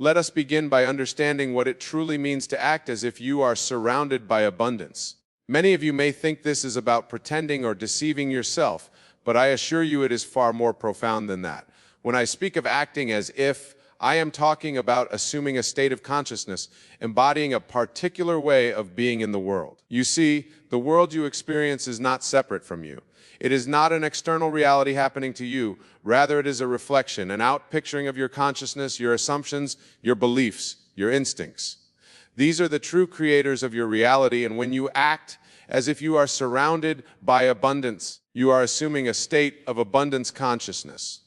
Let us begin by understanding what it truly means to act as if you are surrounded by abundance. Many of you may think this is about pretending or deceiving yourself, but I assure you it is far more profound than that. When I speak of acting as if, I am talking about assuming a state of consciousness, embodying a particular way of being in the world. You see, the world you experience is not separate from you. It is not an external reality happening to you. Rather, it is a reflection, an outpicturing of your consciousness, your assumptions, your beliefs, your instincts. These are the true creators of your reality, and when you act as if you are surrounded by abundance, you are assuming a state of abundance consciousness.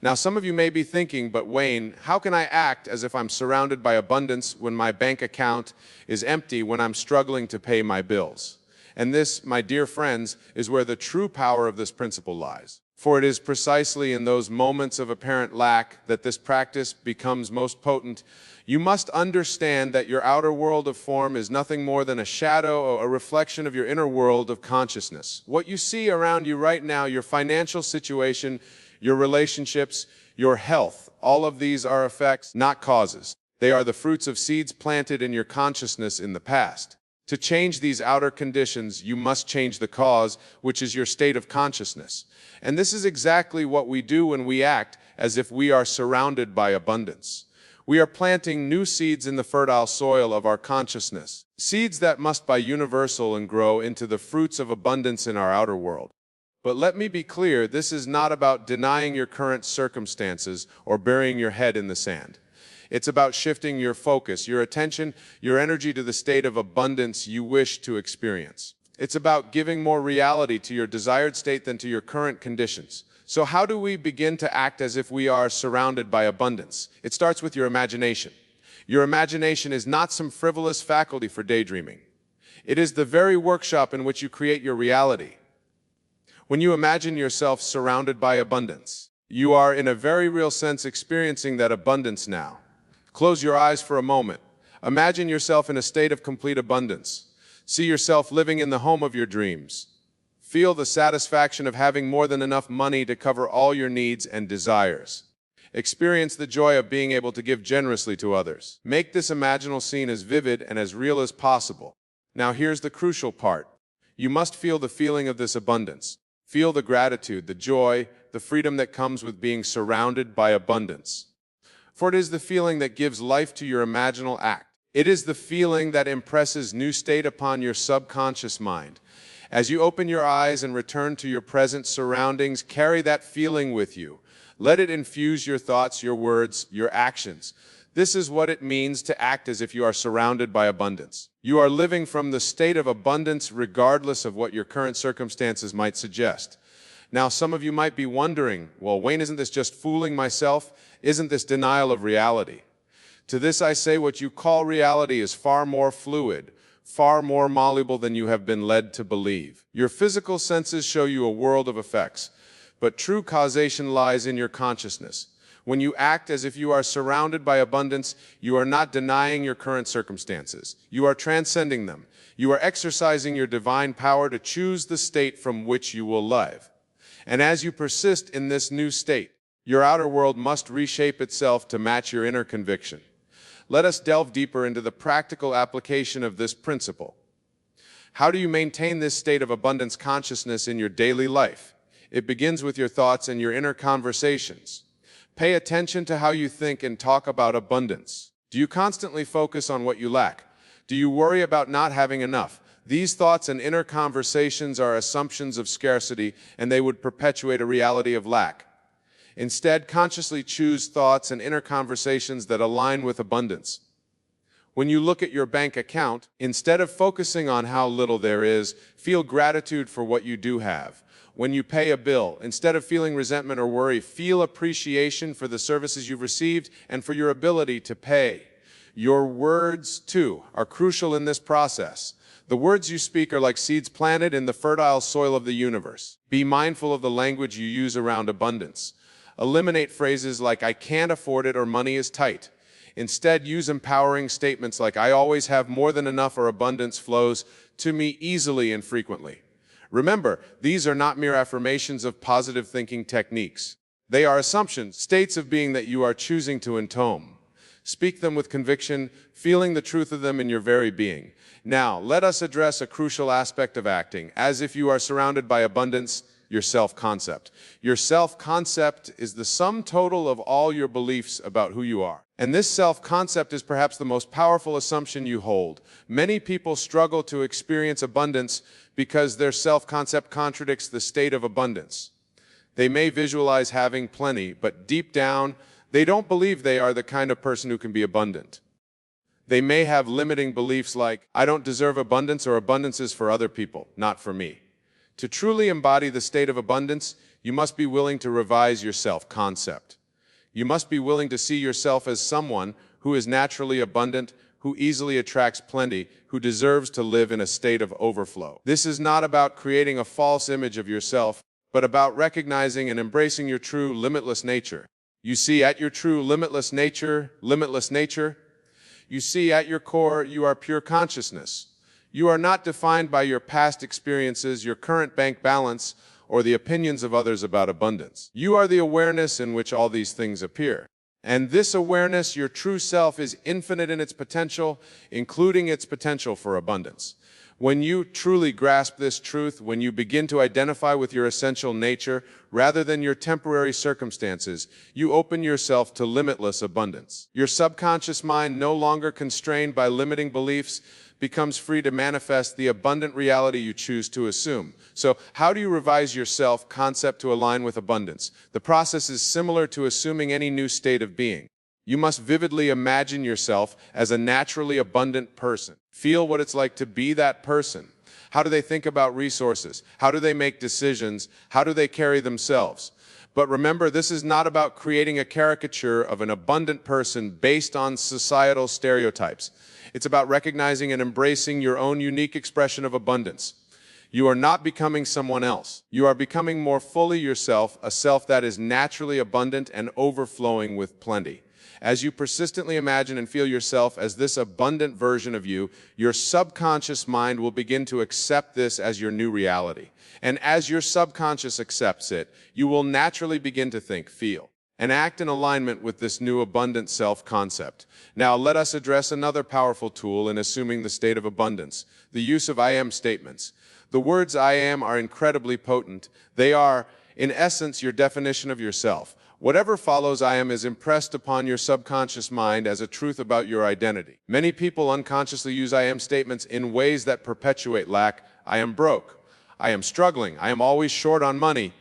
Now, some of you may be thinking, but Wayne, how can I act as if I'm surrounded by abundance when my bank account is empty, when I'm struggling to pay my bills? And this, my dear friends, is where the true power of this principle lies. For it is precisely in those moments of apparent lack that this practice becomes most potent. You must understand that your outer world of form is nothing more than a shadow or a reflection of your inner world of consciousness. What you see around you right now, your financial situation, your relationships, your health, all of these are effects, not causes. They are the fruits of seeds planted in your consciousness in the past. To change these outer conditions, you must change the cause, which is your state of consciousness. And this is exactly what we do when we act as if we are surrounded by abundance. We are planting new seeds in the fertile soil of our consciousness, seeds that must be universal and grow into the fruits of abundance in our outer world. But let me be clear, this is not about denying your current circumstances or burying your head in the sand. It's about shifting your focus, your attention, your energy to the state of abundance you wish to experience. It's about giving more reality to your desired state than to your current conditions. So how do we begin to act as if we are surrounded by abundance? It starts with your imagination. Your imagination is not some frivolous faculty for daydreaming. It is the very workshop in which you create your reality. When you imagine yourself surrounded by abundance, you are in a very real sense experiencing that abundance now. Close your eyes for a moment. Imagine yourself in a state of complete abundance. See yourself living in the home of your dreams. Feel the satisfaction of having more than enough money to cover all your needs and desires. Experience the joy of being able to give generously to others. Make this imaginal scene as vivid and as real as possible. Now here's the crucial part. You must feel the feeling of this abundance. Feel the gratitude, the joy, the freedom that comes with being surrounded by abundance. For it is the feeling that gives life to your imaginal act. It is the feeling that impresses new state upon your subconscious mind. As you open your eyes and return to your present surroundings, carry that feeling with you. Let it infuse your thoughts, your words, your actions. This is what it means to act as if you are surrounded by abundance. You are living from the state of abundance regardless of what your current circumstances might suggest. Now, some of you might be wondering, well, Wayne, isn't this just fooling myself? Isn't this denial of reality? To this I say, what you call reality is far more fluid, far more malleable than you have been led to believe. Your physical senses show you a world of effects, but true causation lies in your consciousness. When you act as if you are surrounded by abundance, you are not denying your current circumstances. You are transcending them. You are exercising your divine power to choose the state from which you will live. And as you persist in this new state, your outer world must reshape itself to match your inner conviction. Let us delve deeper into the practical application of this principle. How do you maintain this state of abundance consciousness in your daily life? It begins with your thoughts and your inner conversations. Pay attention to how you think and talk about abundance. Do you constantly focus on what you lack? Do you worry about not having enough? These thoughts and inner conversations are assumptions of scarcity, and they would perpetuate a reality of lack. Instead, consciously choose thoughts and inner conversations that align with abundance. When you look at your bank account, instead of focusing on how little there is, feel gratitude for what you do have. When you pay a bill, instead of feeling resentment or worry, feel appreciation for the services you've received and for your ability to pay. Your words, too, are crucial in this process. The words you speak are like seeds planted in the fertile soil of the universe. Be mindful of the language you use around abundance. Eliminate phrases like, I can't afford it or money is tight. Instead, use empowering statements like, I always have more than enough or abundance flows to me easily and frequently. Remember, these are not mere affirmations of positive thinking techniques. They are assumptions, states of being that you are choosing to intone. Speak them with conviction, feeling the truth of them in your very being. Now, let us address a crucial aspect of acting, as if you are surrounded by abundance, your self-concept. Your self-concept is the sum total of all your beliefs about who you are. And this self-concept is perhaps the most powerful assumption you hold. Many people struggle to experience abundance because their self-concept contradicts the state of abundance. They may visualize having plenty, but deep down, they don't believe they are the kind of person who can be abundant. They may have limiting beliefs like, I don't deserve abundance, or abundance is for other people, not for me. To truly embody the state of abundance, you must be willing to revise your self-concept. You must be willing to see yourself as someone who is naturally abundant, who easily attracts plenty, who deserves to live in a state of overflow. This is not about creating a false image of yourself, but about recognizing and embracing your true, limitless nature. You see, at your true, limitless nature, you see, at your core, you are pure consciousness. You are not defined by your past experiences, your current bank balance, or the opinions of others about abundance. You are the awareness in which all these things appear. And this awareness, your true self, is infinite in its potential, including its potential for abundance. When you truly grasp this truth, when you begin to identify with your essential nature rather than your temporary circumstances, you open yourself to limitless abundance. Your subconscious mind, no longer constrained by limiting beliefs, becomes free to manifest the abundant reality you choose to assume. So, how do you revise your self-concept to align with abundance? The process is similar to assuming any new state of being. You must vividly imagine yourself as a naturally abundant person. Feel what it's like to be that person. How do they think about resources? How do they make decisions? How do they carry themselves? But remember, this is not about creating a caricature of an abundant person based on societal stereotypes. It's about recognizing and embracing your own unique expression of abundance. You are not becoming someone else. You are becoming more fully yourself, a self that is naturally abundant and overflowing with plenty. As you persistently imagine and feel yourself as this abundant version of you, your subconscious mind will begin to accept this as your new reality. And as your subconscious accepts it, you will naturally begin to think, feel, and act in alignment with this new abundant self-concept. Now, let us address another powerful tool in assuming the state of abundance, the use of I am statements. The words I am are incredibly potent. They are, in essence, your definition of yourself. Whatever follows I am is impressed upon your subconscious mind as a truth about your identity. Many people unconsciously use I am statements in ways that perpetuate lack. I am broke. I am struggling. I am always short on money.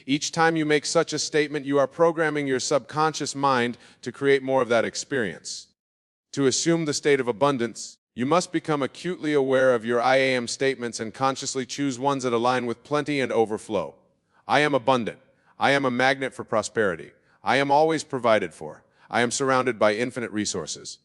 Each time you make such a statement, you are programming your subconscious mind to create more of that experience. To assume the state of abundance, you must become acutely aware of your I am statements and consciously choose ones that align with plenty and overflow. I am abundant. I am a magnet for prosperity. I am always provided for. I am surrounded by infinite resources.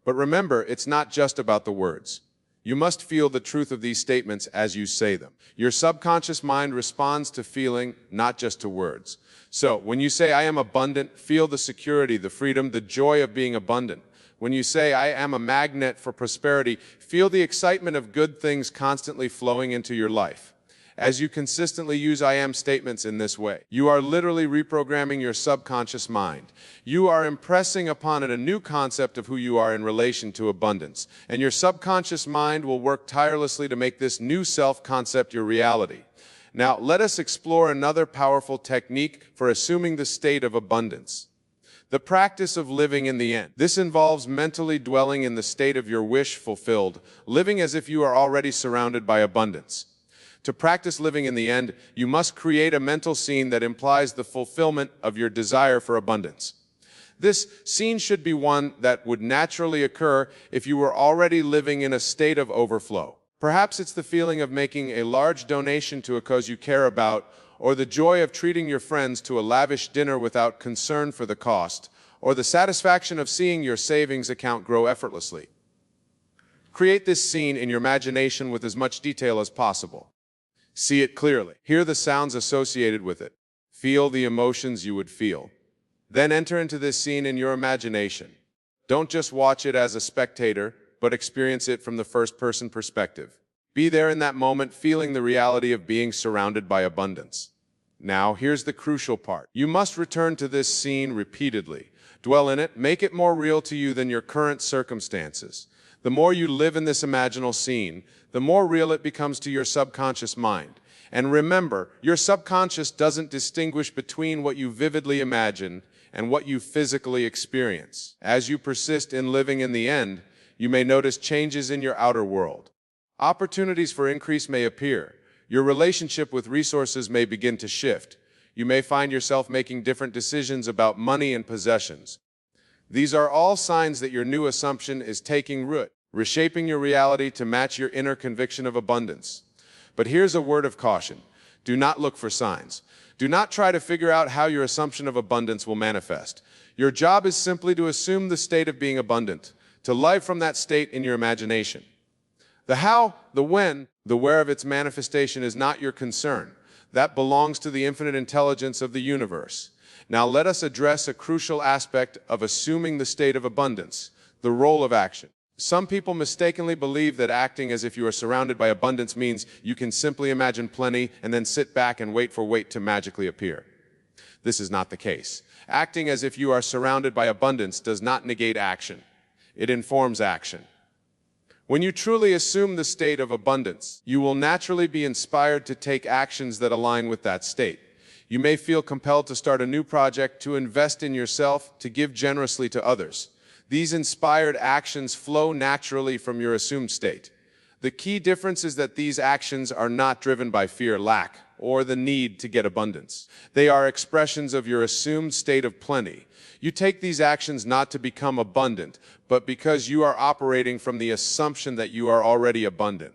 But remember, it's not just about the words. You must feel the truth of these statements as you say them. Your subconscious mind responds to feeling, not just to words. So, when you say, I am abundant, feel the security, the freedom, the joy of being abundant. When you say, I am a magnet for prosperity, feel the excitement of good things constantly flowing into your life. As you consistently use I am statements in this way, you are literally reprogramming your subconscious mind. You are impressing upon it a new concept of who you are in relation to abundance, and your subconscious mind will work tirelessly to make this new self-concept your reality. Now, let us explore another powerful technique for assuming the state of abundance. The practice of living in the end. This involves mentally dwelling in the state of your wish fulfilled, living as if you are already surrounded by abundance. To practice living in the end, you must create a mental scene that implies the fulfillment of your desire for abundance. This scene should be one that would naturally occur if you were already living in a state of overflow. Perhaps it's the feeling of making a large donation to a cause you care about, or the joy of treating your friends to a lavish dinner without concern for the cost, or the satisfaction of seeing your savings account grow effortlessly. Create this scene in your imagination with as much detail as possible. See it clearly. Hear the sounds associated with it. Feel the emotions you would feel. Then enter into this scene in your imagination. Don't just watch it as a spectator, but experience it from the first-person perspective. Be there in that moment, feeling the reality of being surrounded by abundance. Now, here's the crucial part. You must return to this scene repeatedly. Dwell in it, make it more real to you than your current circumstances. The more you live in this imaginal scene, the more real it becomes to your subconscious mind. And remember, your subconscious doesn't distinguish between what you vividly imagine and what you physically experience. As you persist in living in the end, you may notice changes in your outer world. Opportunities for increase may appear. Your relationship with resources may begin to shift. You may find yourself making different decisions about money and possessions. These are all signs that your new assumption is taking root, reshaping your reality to match your inner conviction of abundance. But here's a word of caution. Do not look for signs. Do not try to figure out how your assumption of abundance will manifest. Your job is simply to assume the state of being abundant, to live from that state in your imagination. The how, the when, the where of its manifestation is not your concern. That belongs to the infinite intelligence of the universe. Now let us address a crucial aspect of assuming the state of abundance, the role of action. Some people mistakenly believe that acting as if you are surrounded by abundance means you can simply imagine plenty and then sit back and wait for weight to magically appear. This is not the case. Acting as if you are surrounded by abundance does not negate action. It informs action. When you truly assume the state of abundance, you will naturally be inspired to take actions that align with that state. You may feel compelled to start a new project, to invest in yourself, to give generously to others. These inspired actions flow naturally from your assumed state. The key difference is that these actions are not driven by fear, lack, or the need to get abundance. They are expressions of your assumed state of plenty. You take these actions not to become abundant, but because you are operating from the assumption that you are already abundant.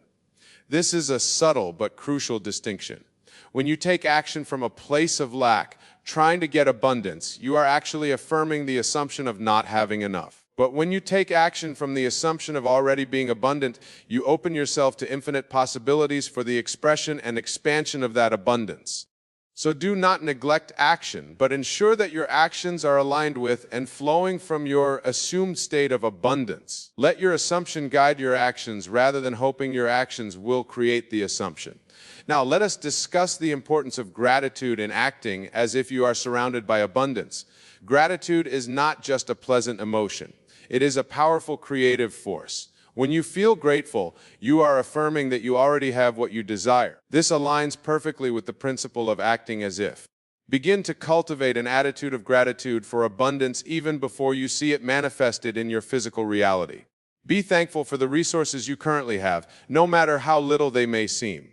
This is a subtle but crucial distinction. When you take action from a place of lack, trying to get abundance, you are actually affirming the assumption of not having enough. But when you take action from the assumption of already being abundant, you open yourself to infinite possibilities for the expression and expansion of that abundance. So do not neglect action, but ensure that your actions are aligned with and flowing from your assumed state of abundance. Let your assumption guide your actions rather than hoping your actions will create the assumption. Now, let us discuss the importance of gratitude in acting as if you are surrounded by abundance. Gratitude is not just a pleasant emotion. It is a powerful creative force. When you feel grateful, you are affirming that you already have what you desire. This aligns perfectly with the principle of acting as if. Begin to cultivate an attitude of gratitude for abundance even before you see it manifested in your physical reality. Be thankful for the resources you currently have, no matter how little they may seem.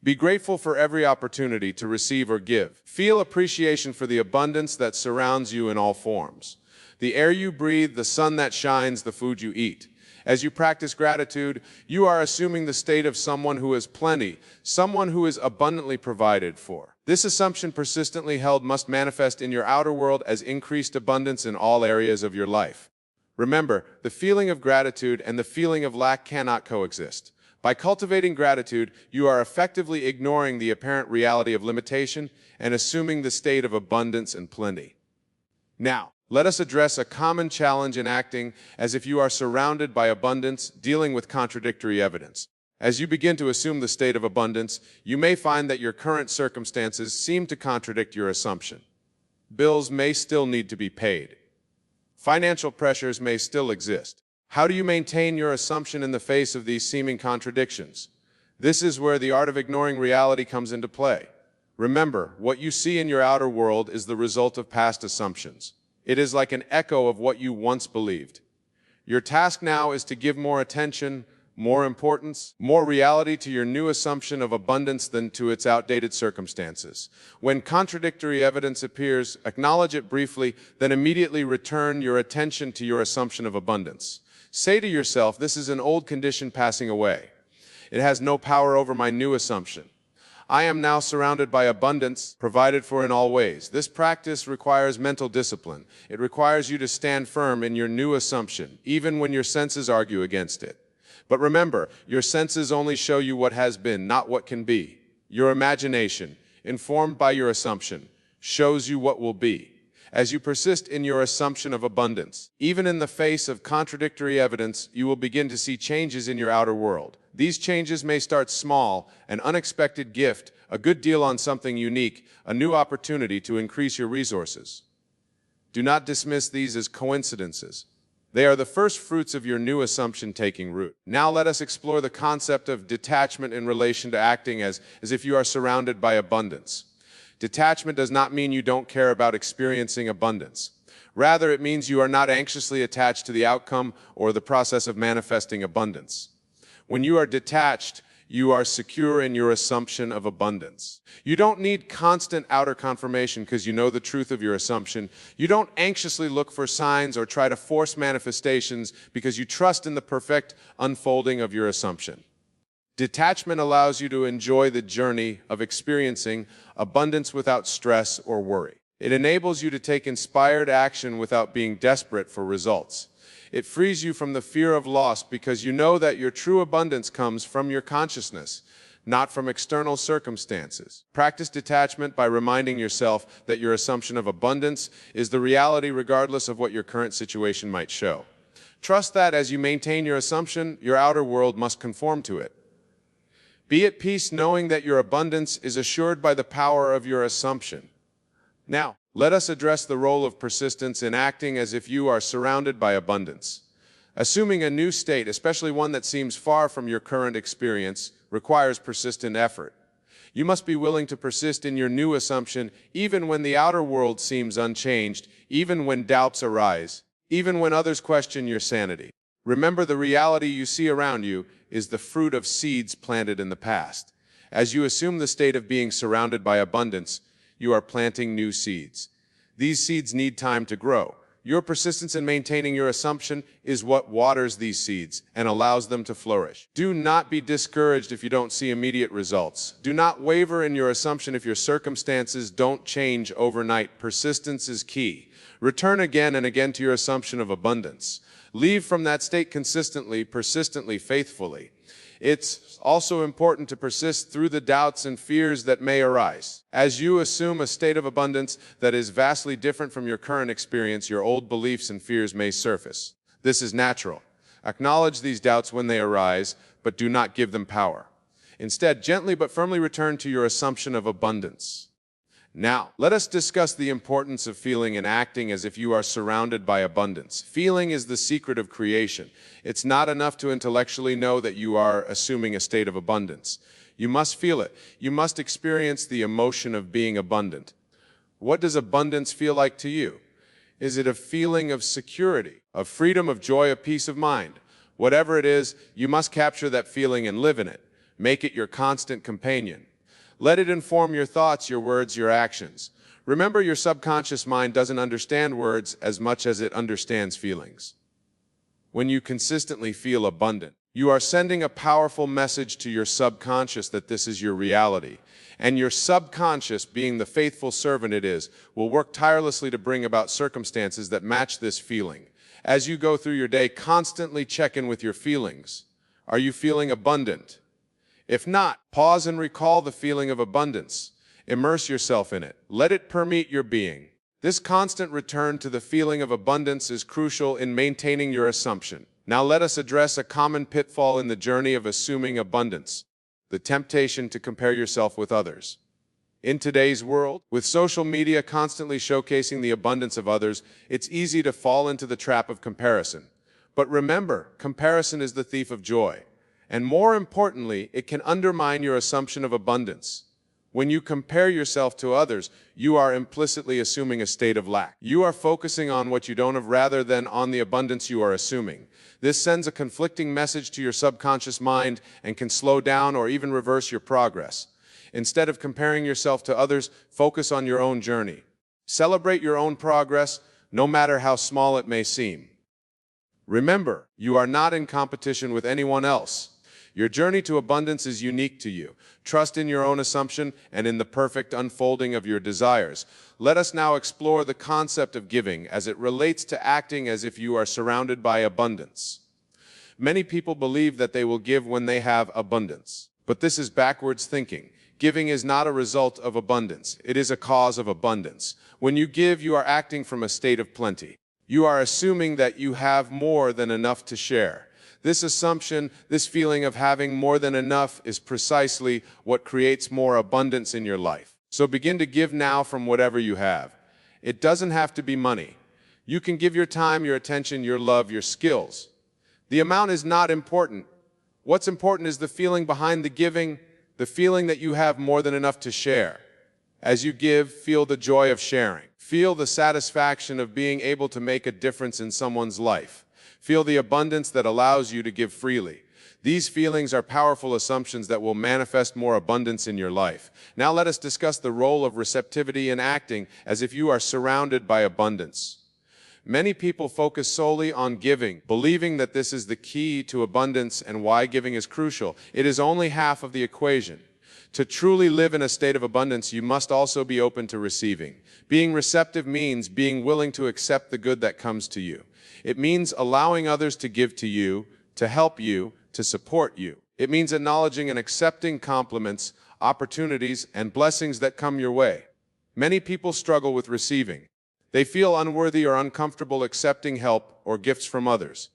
Be grateful for every opportunity to receive or give. Feel appreciation for the abundance that surrounds you in all forms. The air you breathe, the sun that shines, the food you eat. As you practice gratitude, you are assuming the state of someone who has plenty, someone who is abundantly provided for. This assumption, persistently held, must manifest in your outer world as increased abundance in all areas of your life. Remember, the feeling of gratitude and the feeling of lack cannot coexist. By cultivating gratitude, you are effectively ignoring the apparent reality of limitation and assuming the state of abundance and plenty. Now, let us address a common challenge in acting as if you are surrounded by abundance, dealing with contradictory evidence. As you begin to assume the state of abundance, you may find that your current circumstances seem to contradict your assumption. Bills may still need to be paid. Financial pressures may still exist. How do you maintain your assumption in the face of these seeming contradictions? This is where the art of ignoring reality comes into play. Remember, what you see in your outer world is the result of past assumptions. It is like an echo of what you once believed. Your task now is to give more attention, more importance, more reality to your new assumption of abundance than to its outdated circumstances. When contradictory evidence appears, acknowledge it briefly, then immediately return your attention to your assumption of abundance. Say to yourself, this is an old condition passing away. It has no power over my new assumption. I am now surrounded by abundance, provided for in all ways. This practice requires mental discipline. It requires you to stand firm in your new assumption, even when your senses argue against it. But remember, your senses only show you what has been, not what can be. Your imagination, informed by your assumption, shows you what will be. As you persist in your assumption of abundance, even in the face of contradictory evidence, you will begin to see changes in your outer world. These changes may start small, an unexpected gift, a good deal on something unique, a new opportunity to increase your resources. Do not dismiss these as coincidences. They are the first fruits of your new assumption taking root. Now let us explore the concept of detachment in relation to acting as if you are surrounded by abundance. Detachment does not mean you don't care about experiencing abundance. Rather, it means you are not anxiously attached to the outcome or the process of manifesting abundance. When you are detached, you are secure in your assumption of abundance. You don't need constant outer confirmation because you know the truth of your assumption. You don't anxiously look for signs or try to force manifestations because you trust in the perfect unfolding of your assumption. Detachment allows you to enjoy the journey of experiencing abundance without stress or worry. It enables you to take inspired action without being desperate for results. It frees you from the fear of loss because you know that your true abundance comes from your consciousness, not from external circumstances. Practice detachment by reminding yourself that your assumption of abundance is the reality regardless of what your current situation might show. Trust that as you maintain your assumption, your outer world must conform to it. Be at peace knowing that your abundance is assured by the power of your assumption. Now, let us address the role of persistence in acting as if you are surrounded by abundance. Assuming a new state, especially one that seems far from your current experience, requires persistent effort. You must be willing to persist in your new assumption even when the outer world seems unchanged, even when doubts arise, even when others question your sanity. Remember, the reality you see around you is the fruit of seeds planted in the past. As you assume the state of being surrounded by abundance, you are planting new seeds. These seeds need time to grow. Your persistence in maintaining your assumption is what waters these seeds and allows them to flourish. Do not be discouraged if you don't see immediate results. Do not waver in your assumption if your circumstances don't change overnight. Persistence is key. Return again and again to your assumption of abundance. Leave from that state consistently, persistently, faithfully. It's also important to persist through the doubts and fears that may arise. As you assume a state of abundance that is vastly different from your current experience, your old beliefs and fears may surface. This is natural. Acknowledge these doubts when they arise, but do not give them power. Instead, gently but firmly return to your assumption of abundance. Now, let us discuss the importance of feeling and acting as if you are surrounded by abundance. Feeling is the secret of creation. It's not enough to intellectually know that you are assuming a state of abundance. You must feel it. You must experience the emotion of being abundant. What does abundance feel like to you? Is it a feeling of security, of freedom, of joy, of peace of mind? Whatever it is, you must capture that feeling and live in it. Make it your constant companion. Let it inform your thoughts, your words, your actions. Remember, your subconscious mind doesn't understand words as much as it understands feelings. When you consistently feel abundant, you are sending a powerful message to your subconscious that this is your reality. And your subconscious, being the faithful servant it is, will work tirelessly to bring about circumstances that match this feeling. As you go through your day, constantly check in with your feelings. Are you feeling abundant? If not, pause and recall the feeling of abundance. Immerse yourself in it. Let it permeate your being. This constant return to the feeling of abundance is crucial in maintaining your assumption. Now let us address a common pitfall in the journey of assuming abundance: the temptation to compare yourself with others. In today's world, with social media constantly showcasing the abundance of others, it's easy to fall into the trap of comparison. But remember, comparison is the thief of joy. And more importantly, it can undermine your assumption of abundance. When you compare yourself to others, you are implicitly assuming a state of lack. You are focusing on what you don't have rather than on the abundance you are assuming. This sends a conflicting message to your subconscious mind and can slow down or even reverse your progress. Instead of comparing yourself to others, focus on your own journey. Celebrate your own progress, no matter how small it may seem. Remember, you are not in competition with anyone else. Your journey to abundance is unique to you. Trust in your own assumption and in the perfect unfolding of your desires. Let us now explore the concept of giving as it relates to acting as if you are surrounded by abundance. Many people believe that they will give when they have abundance. But this is backwards thinking. Giving is not a result of abundance. It is a cause of abundance. When you give, you are acting from a state of plenty. You are assuming that you have more than enough to share. This assumption, this feeling of having more than enough, is precisely what creates more abundance in your life. So begin to give now from whatever you have. It doesn't have to be money. You can give your time, your attention, your love, your skills. The amount is not important. What's important is the feeling behind the giving, the feeling that you have more than enough to share. As you give, feel the joy of sharing. Feel the satisfaction of being able to make a difference in someone's life. Feel the abundance that allows you to give freely. These feelings are powerful assumptions that will manifest more abundance in your life. Now let us discuss the role of receptivity in acting as if you are surrounded by abundance. Many people focus solely on giving, believing that this is the key to abundance and why giving is crucial. It is only half of the equation. To truly live in a state of abundance, you must also be open to receiving. Being receptive means being willing to accept the good that comes to you. It means allowing others to give to you, to help you, to support you. It means acknowledging and accepting compliments, opportunities, and blessings that come your way. Many people struggle with receiving. They feel unworthy or uncomfortable accepting help or gifts from others.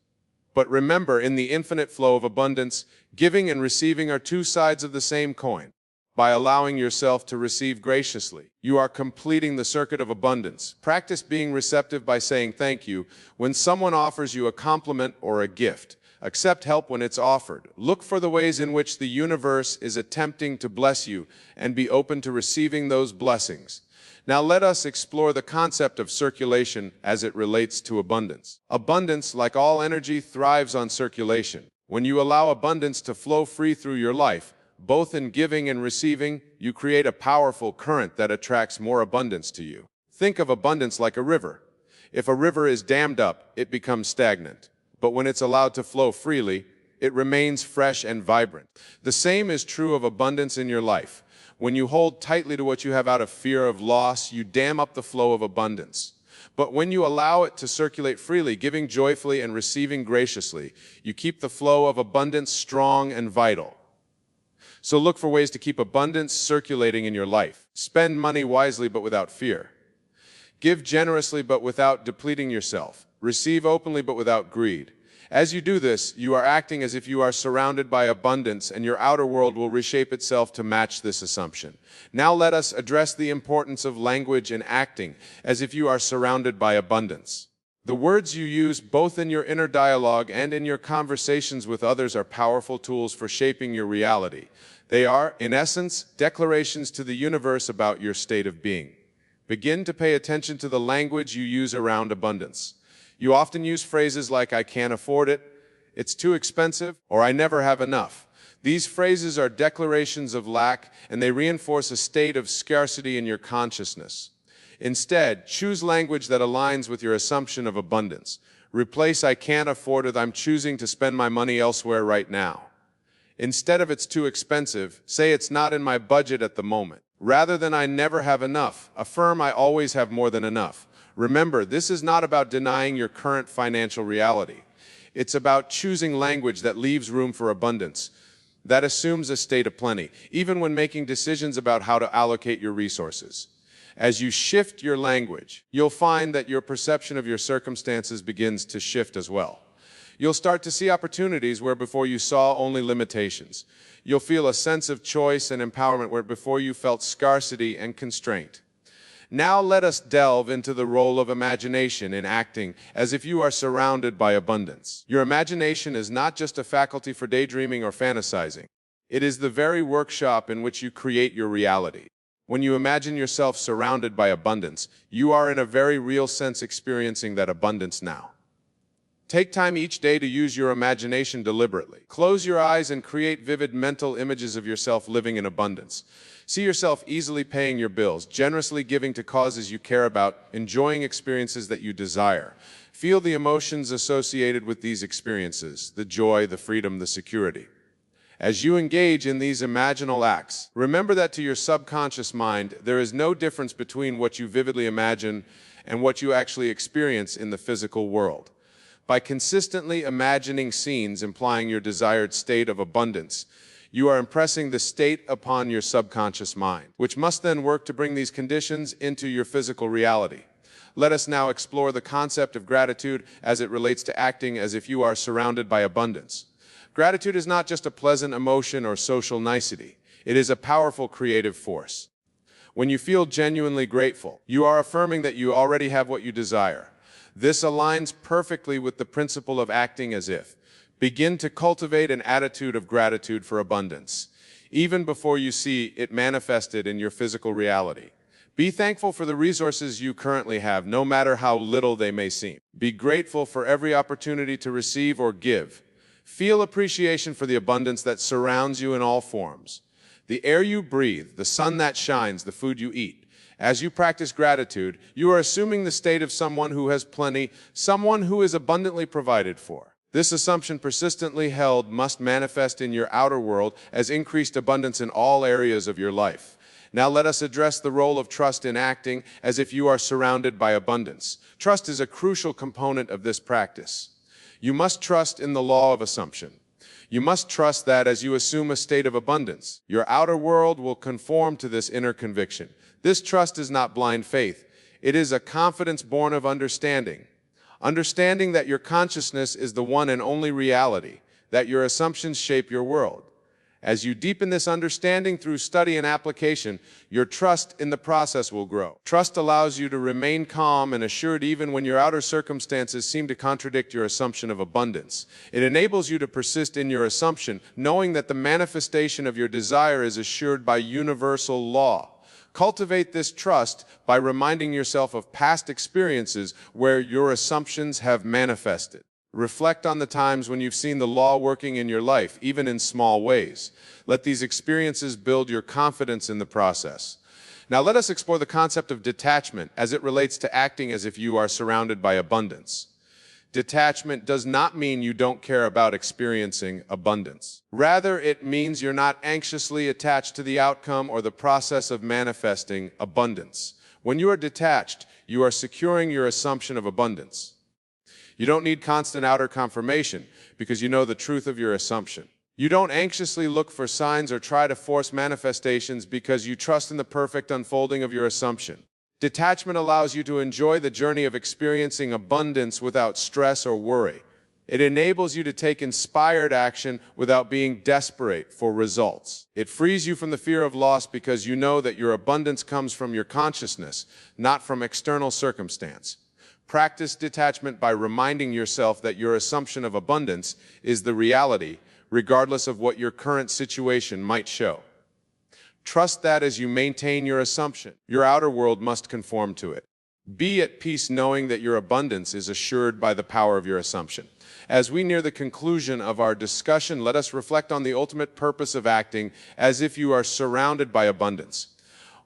But remember, in the infinite flow of abundance, giving and receiving are two sides of the same coin. By allowing yourself to receive graciously, you are completing the circuit of abundance. Practice being receptive by saying thank you when someone offers you a compliment or a gift. Accept help when it's offered. Look for the ways in which the universe is attempting to bless you and be open to receiving those blessings. Now let us explore the concept of circulation as it relates to abundance. Abundance, like all energy, thrives on circulation. When you allow abundance to flow free through your life, both in giving and receiving, you create a powerful current that attracts more abundance to you. Think of abundance like a river. If a river is dammed up, it becomes stagnant. But when it's allowed to flow freely, it remains fresh and vibrant. The same is true of abundance in your life. When you hold tightly to what you have out of fear of loss, you dam up the flow of abundance. But when you allow it to circulate freely, giving joyfully and receiving graciously, you keep the flow of abundance strong and vital. So look for ways to keep abundance circulating in your life. Spend money wisely but without fear. Give generously but without depleting yourself. Receive openly but without greed. As you do this, you are acting as if you are surrounded by abundance, and your outer world will reshape itself to match this assumption. Now let us address the importance of language and acting as if you are surrounded by abundance. The words you use both in your inner dialogue and in your conversations with others are powerful tools for shaping your reality. They are, in essence, declarations to the universe about your state of being. Begin to pay attention to the language you use around abundance. You often use phrases like, "I can't afford it," "it's too expensive," or "I never have enough." These phrases are declarations of lack, and they reinforce a state of scarcity in your consciousness. Instead, choose language that aligns with your assumption of abundance. Replace "I can't afford it" "I'm choosing to spend my money elsewhere right now." Instead of "it's too expensive," say "it's not in my budget at the moment." Rather than "I never have enough," affirm "I always have more than enough." Remember, this is not about denying your current financial reality. It's about choosing language that leaves room for abundance, that assumes a state of plenty, even when making decisions about how to allocate your resources. As you shift your language, you'll find that your perception of your circumstances begins to shift as well. You'll start to see opportunities where before you saw only limitations. You'll feel a sense of choice and empowerment where before you felt scarcity and constraint. Now let us delve into the role of imagination in acting as if you are surrounded by abundance. Your imagination is not just a faculty for daydreaming or fantasizing. It is the very workshop in which you create your reality. When you imagine yourself surrounded by abundance, you are in a very real sense experiencing that abundance now. Take time each day to use your imagination deliberately. Close your eyes and create vivid mental images of yourself living in abundance. See yourself easily paying your bills, generously giving to causes you care about, enjoying experiences that you desire. Feel the emotions associated with these experiences, the joy, the freedom, the security. As you engage in these imaginal acts, remember that to your subconscious mind, there is no difference between what you vividly imagine and what you actually experience in the physical world. By consistently imagining scenes implying your desired state of abundance, you are impressing the state upon your subconscious mind, which must then work to bring these conditions into your physical reality. Let us now explore the concept of gratitude as it relates to acting as if you are surrounded by abundance. Gratitude is not just a pleasant emotion or social nicety. It is a powerful creative force. When you feel genuinely grateful, you are affirming that you already have what you desire. This aligns perfectly with the principle of acting as if. Begin to cultivate an attitude of gratitude for abundance, even before you see it manifested in your physical reality. Be thankful for the resources you currently have, no matter how little they may seem. Be grateful for every opportunity to receive or give. Feel appreciation for the abundance that surrounds you in all forms. The air you breathe, the sun that shines, the food you eat. As you practice gratitude, you are assuming the state of someone who has plenty, someone who is abundantly provided for. This assumption, persistently held, must manifest in your outer world as increased abundance in all areas of your life. Now let us address the role of trust in acting as if you are surrounded by abundance. Trust is a crucial component of this practice. You must trust in the law of assumption. You must trust that as you assume a state of abundance, your outer world will conform to this inner conviction. This trust is not blind faith. It is a confidence born of understanding. Understanding that your consciousness is the one and only reality, that your assumptions shape your world. As you deepen this understanding through study and application, your trust in the process will grow. Trust allows you to remain calm and assured even when your outer circumstances seem to contradict your assumption of abundance. It enables you to persist in your assumption, knowing that the manifestation of your desire is assured by universal law. Cultivate this trust by reminding yourself of past experiences where your assumptions have manifested. Reflect on the times when you've seen the law working in your life, even in small ways. Let these experiences build your confidence in the process. Now let us explore the concept of detachment as it relates to acting as if you are surrounded by abundance. Detachment does not mean you don't care about experiencing abundance. Rather, it means you're not anxiously attached to the outcome or the process of manifesting abundance. When you are detached, you are securing your assumption of abundance. You don't need constant outer confirmation because you know the truth of your assumption. You don't anxiously look for signs or try to force manifestations because you trust in the perfect unfolding of your assumption. Detachment allows you to enjoy the journey of experiencing abundance without stress or worry. It enables you to take inspired action without being desperate for results. It frees you from the fear of loss because you know that your abundance comes from your consciousness, not from external circumstance. Practice detachment by reminding yourself that your assumption of abundance is the reality, regardless of what your current situation might show. Trust that as you maintain your assumption, your outer world must conform to it. Be at peace knowing that your abundance is assured by the power of your assumption. As we near the conclusion of our discussion, let us reflect on the ultimate purpose of acting as if you are surrounded by abundance.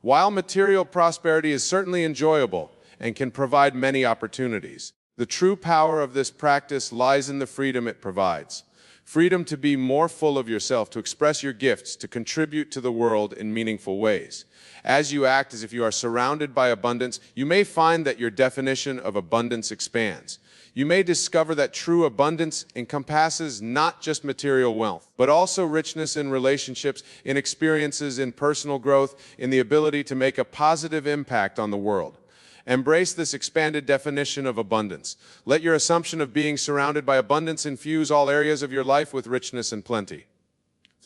While material prosperity is certainly enjoyable and can provide many opportunities, the true power of this practice lies in the freedom it provides. Freedom to be more full of yourself, to express your gifts, to contribute to the world in meaningful ways. As you act as if you are surrounded by abundance, you may find that your definition of abundance expands. You may discover that true abundance encompasses not just material wealth, but also richness in relationships, in experiences, in personal growth, in the ability to make a positive impact on the world. Embrace this expanded definition of abundance. Let your assumption of being surrounded by abundance infuse all areas of your life with richness and plenty.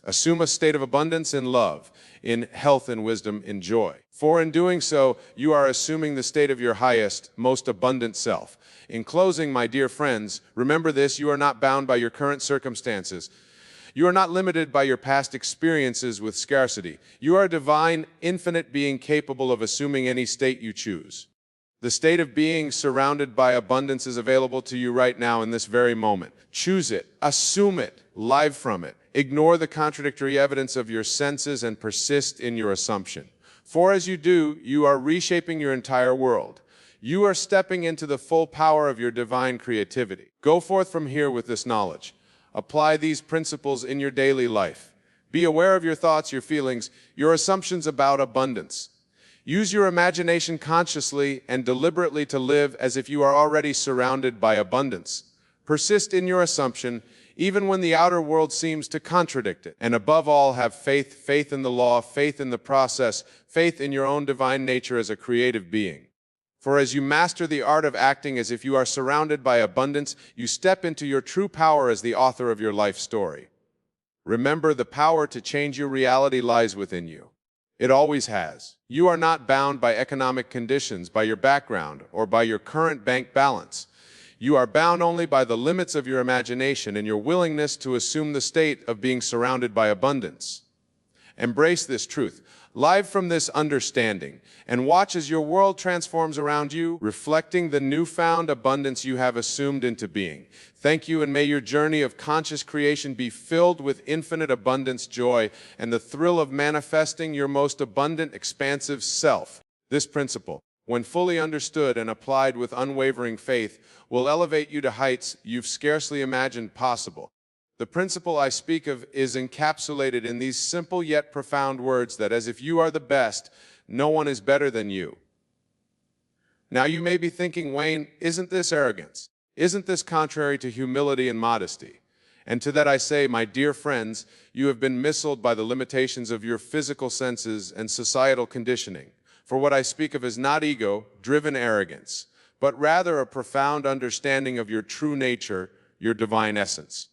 Assume a state of abundance in love, in health and wisdom, in joy. For in doing so, you are assuming the state of your highest, most abundant self. In closing, my dear friends, remember this: you are not bound by your current circumstances. You are not limited by your past experiences with scarcity. You are a divine, infinite being capable of assuming any state you choose. The state of being surrounded by abundance is available to you right now in this very moment. Choose it, assume it, live from it. Ignore the contradictory evidence of your senses and persist in your assumption. For as you do, you are reshaping your entire world. You are stepping into the full power of your divine creativity. Go forth from here with this knowledge. Apply these principles in your daily life. Be aware of your thoughts, your feelings, your assumptions about abundance. Use your imagination consciously and deliberately to live as if you are already surrounded by abundance. Persist in your assumption, even when the outer world seems to contradict it. And above all, have faith, faith in the law, faith in the process, faith in your own divine nature as a creative being. For as you master the art of acting as if you are surrounded by abundance, you step into your true power as the author of your life story. Remember, the power to change your reality lies within you. It always has. You are not bound by economic conditions, by your background, or by your current bank balance. You are bound only by the limits of your imagination and your willingness to assume the state of being surrounded by abundance. Embrace this truth. Live from this understanding, and watch as your world transforms around you, reflecting the newfound abundance you have assumed into being. Thank you, and may your journey of conscious creation be filled with infinite abundance, joy, and the thrill of manifesting your most abundant, expansive self. This principle, when fully understood and applied with unwavering faith, will elevate you to heights you've scarcely imagined possible. The principle I speak of is encapsulated in these simple yet profound words that as if you are the best, no one is better than you. Now you may be thinking, Wayne, isn't this arrogance? Isn't this contrary to humility and modesty? And to that I say, my dear friends, you have been misled by the limitations of your physical senses and societal conditioning. For what I speak of is not ego-driven arrogance, but rather a profound understanding of your true nature, your divine essence.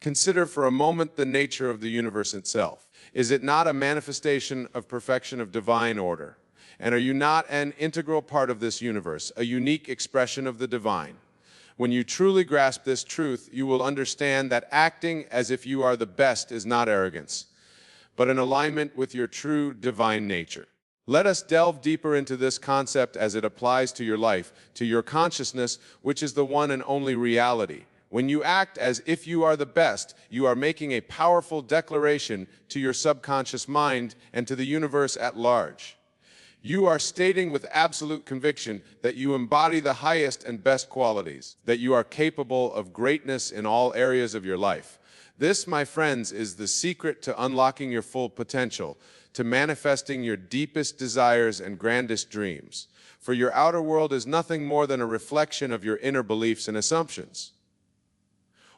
Consider for a moment the nature of the universe itself. Is it not a manifestation of perfection of divine order? And are you not an integral part of this universe, a unique expression of the divine? When you truly grasp this truth, you will understand that acting as if you are the best is not arrogance, but an alignment with your true divine nature. Let us delve deeper into this concept as it applies to your life, to your consciousness, which is the one and only reality. When you act as if you are the best, you are making a powerful declaration to your subconscious mind and to the universe at large. You are stating with absolute conviction that you embody the highest and best qualities, that you are capable of greatness in all areas of your life. This, my friends, is the secret to unlocking your full potential, to manifesting your deepest desires and grandest dreams. For your outer world is nothing more than a reflection of your inner beliefs and assumptions.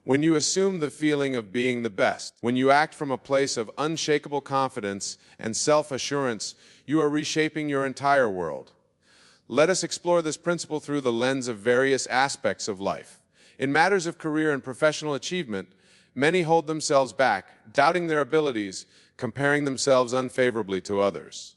When you assume the feeling of being the best, when you act from a place of unshakable confidence and self-assurance, you are reshaping your entire world. Let us explore this principle through the lens of various aspects of life. In matters of career and professional achievement, many hold themselves back, doubting their abilities, comparing themselves unfavorably to others.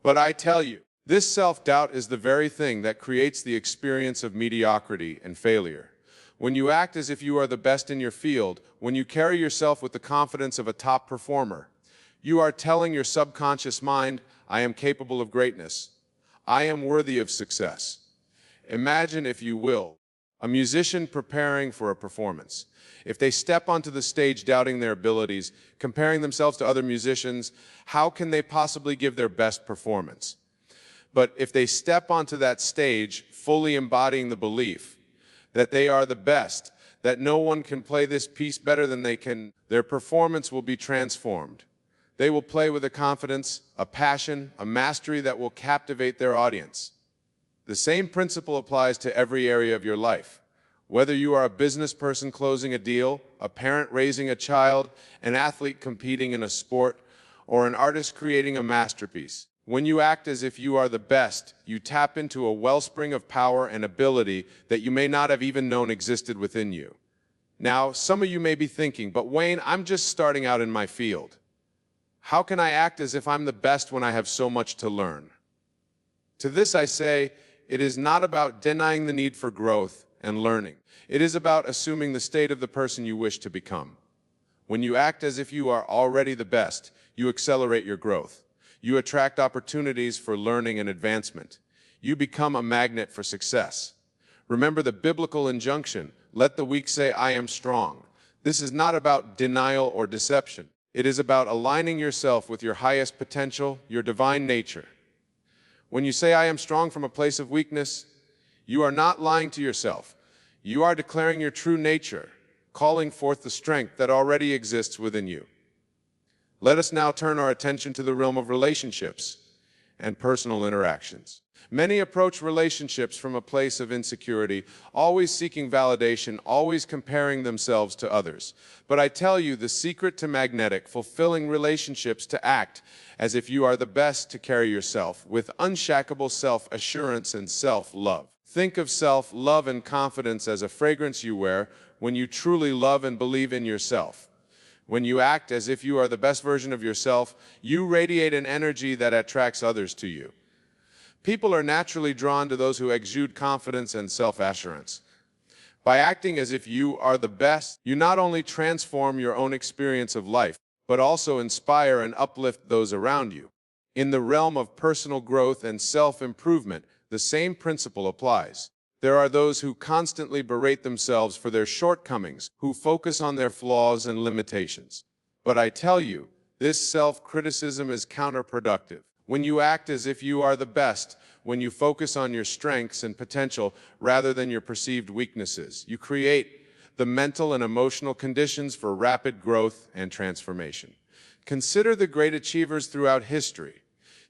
But I tell you, this self-doubt is the very thing that creates the experience of mediocrity and failure. When you act as if you are the best in your field, when you carry yourself with the confidence of a top performer, you are telling your subconscious mind, I am capable of greatness. I am worthy of success. Imagine, if you will, a musician preparing for a performance. If they step onto the stage doubting their abilities, comparing themselves to other musicians, how can they possibly give their best performance? But if they step onto that stage, fully embodying the belief that they are the best, that no one can play this piece better than they can, their performance will be transformed. They will play with a confidence, a passion, a mastery that will captivate their audience. The same principle applies to every area of your life. Whether you are a business person closing a deal, a parent raising a child, an athlete competing in a sport, or an artist creating a masterpiece, when you act as if you are the best, you tap into a wellspring of power and ability that you may not have even known existed within you. Now, some of you may be thinking, but Wayne, I'm just starting out in my field. How can I act as if I'm the best when I have so much to learn? To this I say, it is not about denying the need for growth and learning. It is about assuming the state of the person you wish to become. When you act as if you are already the best, you accelerate your growth. You attract opportunities for learning and advancement. You become a magnet for success. Remember the biblical injunction, let the weak say, I am strong. This is not about denial or deception. It is about aligning yourself with your highest potential, your divine nature. When you say, I am strong from a place of weakness, you are not lying to yourself. You are declaring your true nature, calling forth the strength that already exists within you. Let us now turn our attention to the realm of relationships and personal interactions. Many approach relationships from a place of insecurity, always seeking validation, always comparing themselves to others. But I tell you, the secret to magnetic, fulfilling relationships to act as if you are the best, to carry yourself with unshakable self-assurance and self-love. Think of self-love and confidence as a fragrance you wear when you truly love and believe in yourself. When you act as if you are the best version of yourself, you radiate an energy that attracts others to you. People are naturally drawn to those who exude confidence and self-assurance. By acting as if you are the best, you not only transform your own experience of life, but also inspire and uplift those around you. In the realm of personal growth and self-improvement, the same principle applies. There are those who constantly berate themselves for their shortcomings, who focus on their flaws and limitations. But I tell you, this self-criticism is counterproductive. When you act as if you are the best, when you focus on your strengths and potential rather than your perceived weaknesses, you create the mental and emotional conditions for rapid growth and transformation. Consider the great achievers throughout history.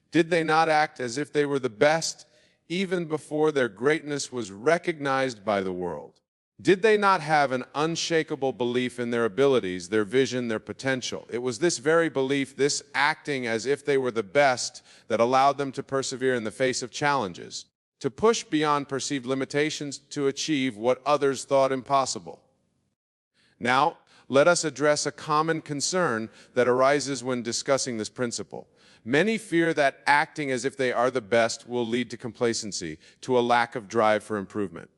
Did they not act as if they were the best, even before their greatness was recognized by the world? Did they not have an unshakable belief in their abilities, their vision, their potential? It was this very belief, this acting as if they were the best, that allowed them to persevere in the face of challenges, to push beyond perceived limitations, to achieve what others thought impossible. Now, let us address a common concern that arises when discussing this principle. Many fear that acting as if they are the best will lead to complacency, to a lack of drive for improvement.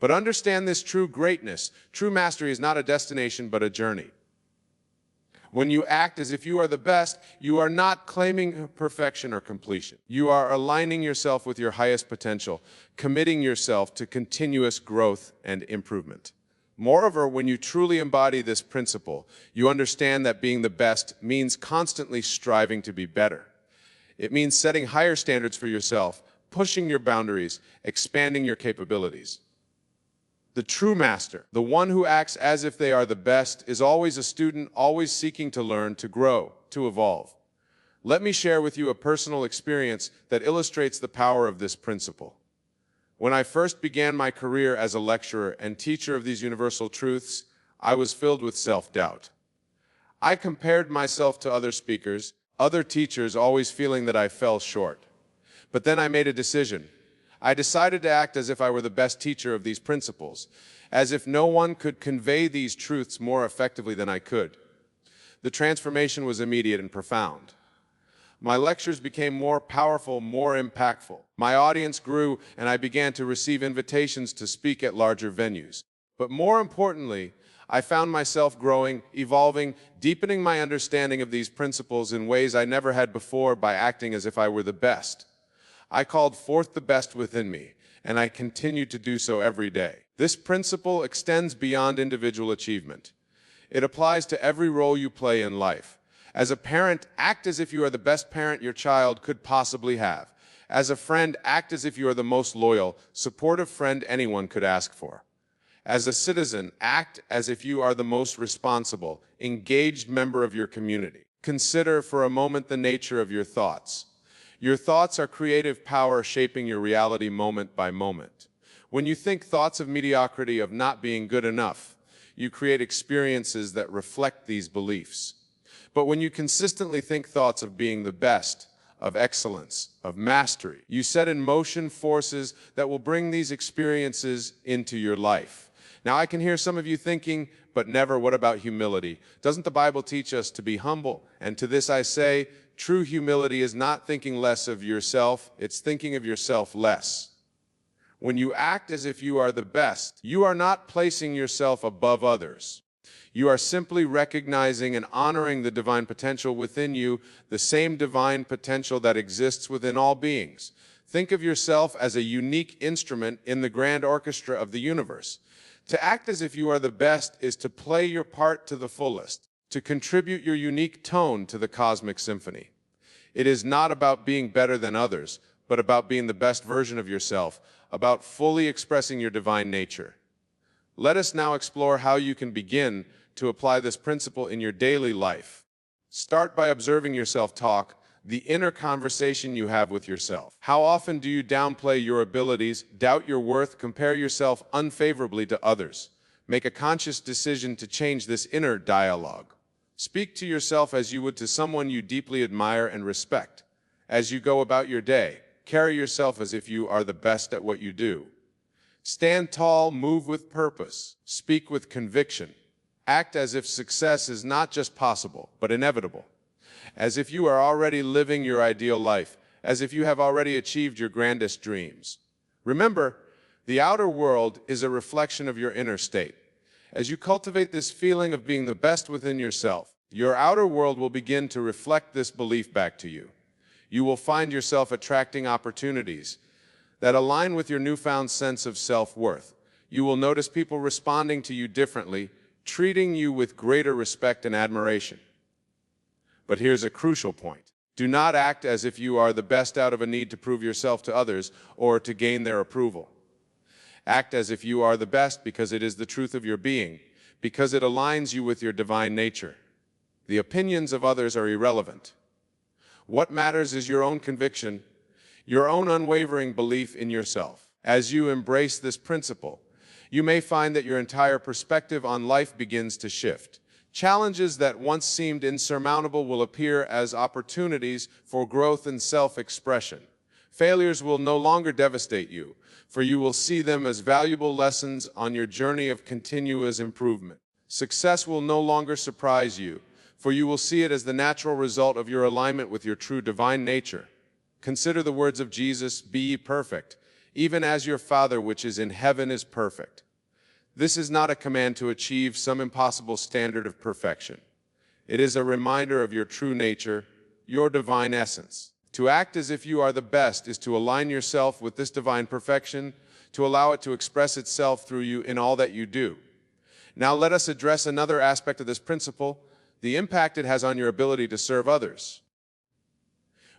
But understand this: true greatness, true mastery is not a destination but a journey. When you act as if you are the best, you are not claiming perfection or completion. You are aligning yourself with your highest potential, committing yourself to continuous growth and improvement. Moreover, when you truly embody this principle, you understand that being the best means constantly striving to be better. It means setting higher standards for yourself, pushing your boundaries, expanding your capabilities. The true master, the one who acts as if they are the best, is always a student, always seeking to learn, to grow, to evolve. Let me share with you a personal experience that illustrates the power of this principle. When I first began my career as a lecturer and teacher of these universal truths, I was filled with self-doubt. I compared myself to other speakers, other teachers, always feeling that I fell short. But then I made a decision. I decided to act as if I were the best teacher of these principles, as if no one could convey these truths more effectively than I could. The transformation was immediate and profound. My lectures became more powerful, more impactful. My audience grew, and I began to receive invitations to speak at larger venues. But more importantly, I found myself growing, evolving, deepening my understanding of these principles in ways I never had before by acting as if I were the best. I called forth the best within me, and I continue to do so every day. This principle extends beyond individual achievement. It applies to every role you play in life. As a parent, act as if you are the best parent your child could possibly have. As a friend, act as if you are the most loyal, supportive friend anyone could ask for. As a citizen, act as if you are the most responsible, engaged member of your community. Consider for a moment the nature of your thoughts. Your thoughts are creative power shaping your reality moment by moment. When you think thoughts of mediocrity, of not being good enough, you create experiences that reflect these beliefs. But when you consistently think thoughts of being the best, of excellence, of mastery, you set in motion forces that will bring these experiences into your life. Now, I can hear some of you thinking, but never, what about humility? Doesn't the Bible teach us to be humble? And to this I say, true humility is not thinking less of yourself, it's thinking of yourself less. When you act as if you are the best, you are not placing yourself above others. You are simply recognizing and honoring the divine potential within you, the same divine potential that exists within all beings. Think of yourself as a unique instrument in the grand orchestra of the universe. To act as if you are the best is to play your part to the fullest, to contribute your unique tone to the cosmic symphony. It is not about being better than others, but about being the best version of yourself, about fully expressing your divine nature. Let us now explore how you can begin to apply this principle in your daily life. Start by observing your self-talk, the inner conversation you have with yourself. How often do you downplay your abilities, doubt your worth, compare yourself unfavorably to others? Make a conscious decision to change this inner dialogue. Speak to yourself as you would to someone you deeply admire and respect. As you go about your day, carry yourself as if you are the best at what you do. Stand tall, move with purpose, speak with conviction. Act as if success is not just possible, but inevitable. As if you are already living your ideal life, as if you have already achieved your grandest dreams. Remember, the outer world is a reflection of your inner state. As you cultivate this feeling of being the best within yourself, your outer world will begin to reflect this belief back to you. You will find yourself attracting opportunities that align with your newfound sense of self-worth. You will notice people responding to you differently, treating you with greater respect and admiration. But here's a crucial point. Do not act as if you are the best out of a need to prove yourself to others or to gain their approval. Act as if you are the best because it is the truth of your being, because it aligns you with your divine nature. The opinions of others are irrelevant. What matters is your own conviction, your own unwavering belief in yourself. As you embrace this principle, you may find that your entire perspective on life begins to shift. Challenges that once seemed insurmountable will appear as opportunities for growth and self-expression. Failures will no longer devastate you, for you will see them as valuable lessons on your journey of continuous improvement. Success will no longer surprise you, for you will see it as the natural result of your alignment with your true divine nature. Consider the words of Jesus, "Be ye perfect, even as your Father which is in heaven is perfect." This is not a command to achieve some impossible standard of perfection. It is a reminder of your true nature, your divine essence. To act as if you are the best is to align yourself with this divine perfection, to allow it to express itself through you in all that you do. Now let us address another aspect of this principle, the impact it has on your ability to serve others.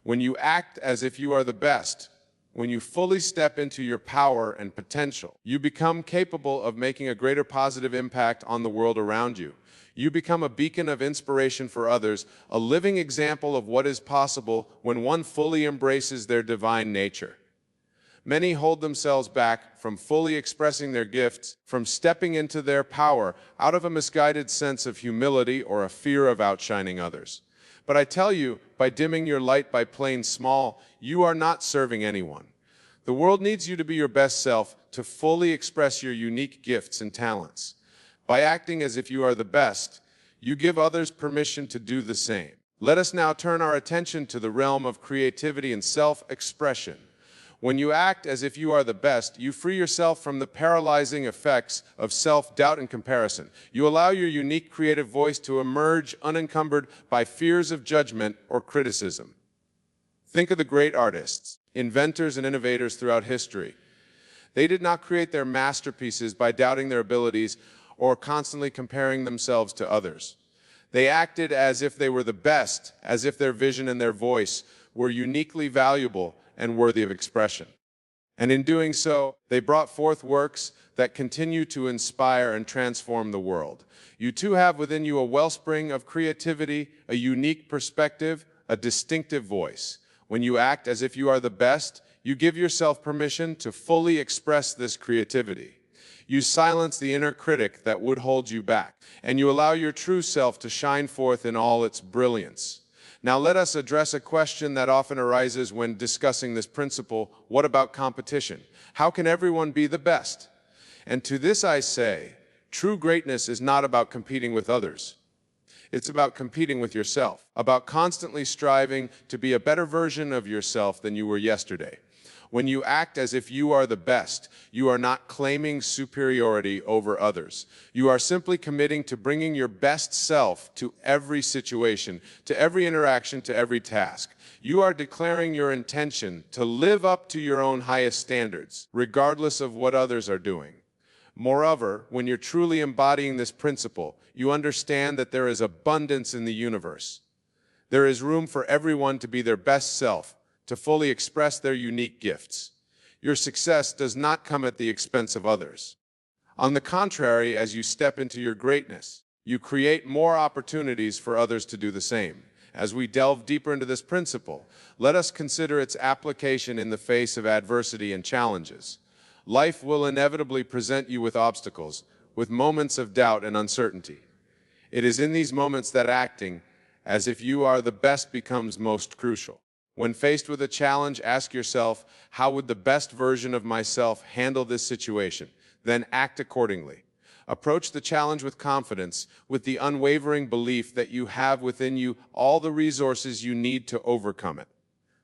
When you act as if you are the best, when you fully step into your power and potential, you become capable of making a greater positive impact on the world around you. You become a beacon of inspiration for others, a living example of what is possible when one fully embraces their divine nature. Many hold themselves back from fully expressing their gifts, from stepping into their power, out of a misguided sense of humility or a fear of outshining others. But I tell you, by dimming your light, by playing small, you are not serving anyone. The world needs you to be your best self, to fully express your unique gifts and talents. By acting as if you are the best, you give others permission to do the same. Let us now turn our attention to the realm of creativity and self-expression. When you act as if you are the best, you free yourself from the paralyzing effects of self-doubt and comparison. You allow your unique creative voice to emerge unencumbered by fears of judgment or criticism. Think of the great artists, inventors, and innovators throughout history. They did not create their masterpieces by doubting their abilities or constantly comparing themselves to others. They acted as if they were the best, as if their vision and their voice were uniquely valuable and worthy of expression. And in doing so, they brought forth works that continue to inspire and transform the world. You too have within you a wellspring of creativity, a unique perspective, a distinctive voice. When you act as if you are the best, you give yourself permission to fully express this creativity. You silence the inner critic that would hold you back, and you allow your true self to shine forth in all its brilliance. Now let us address a question that often arises when discussing this principle: what about competition? How can everyone be the best? And to this I say, true greatness is not about competing with others. It's about competing with yourself, about constantly striving to be a better version of yourself than you were yesterday. When you act as if you are the best, you are not claiming superiority over others. You are simply committing to bringing your best self to every situation, to every interaction, to every task. You are declaring your intention to live up to your own highest standards, regardless of what others are doing. Moreover, when you're truly embodying this principle, you understand that there is abundance in the universe. There is room for everyone to be their best self, to fully express their unique gifts. Your success does not come at the expense of others. On the contrary, as you step into your greatness, you create more opportunities for others to do the same. As we delve deeper into this principle, let us consider its application in the face of adversity and challenges. Life will inevitably present you with obstacles, with moments of doubt and uncertainty. It is in these moments that acting as if you are the best becomes most crucial. When faced with a challenge, ask yourself, how would the best version of myself handle this situation? Then act accordingly. Approach the challenge with confidence, with the unwavering belief that you have within you all the resources you need to overcome it.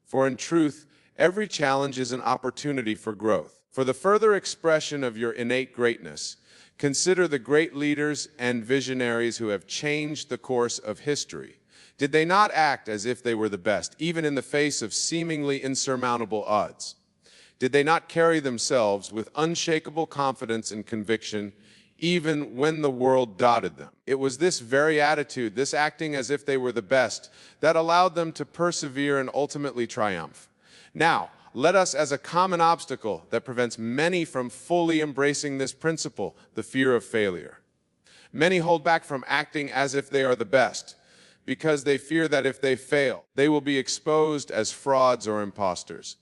For in truth, every challenge is an opportunity for growth. For the further expression of your innate greatness, consider the great leaders and visionaries who have changed the course of history. Did they not act as if they were the best, even in the face of seemingly insurmountable odds? Did they not carry themselves with unshakable confidence and conviction, even when the world doubted them? It was this very attitude, this acting as if they were the best, that allowed them to persevere and ultimately triumph. Now, let us, as a common obstacle that prevents many from fully embracing this principle, the fear of failure. Many hold back from acting as if they are the best, because they fear that if they fail, they will be exposed as frauds or imposters.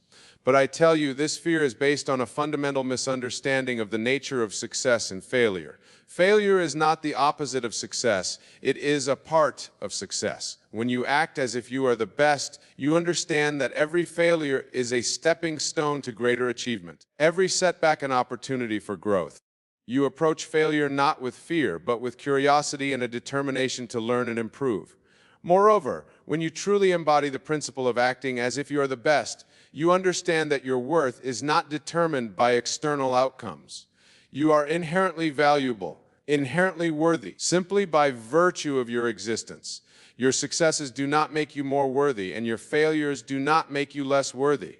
But I tell you, this fear is based on a fundamental misunderstanding of the nature of success and failure. Failure is not the opposite of success, it is a part of success. When you act as if you are the best, you understand that every failure is a stepping stone to greater achievement, every setback an opportunity for growth. You approach failure not with fear, but with curiosity and a determination to learn and improve. Moreover, when you truly embody the principle of acting as if you are the best, you understand that your worth is not determined by external outcomes. You are inherently valuable, inherently worthy, simply by virtue of your existence. Your successes do not make you more worthy, and your failures do not make you less worthy.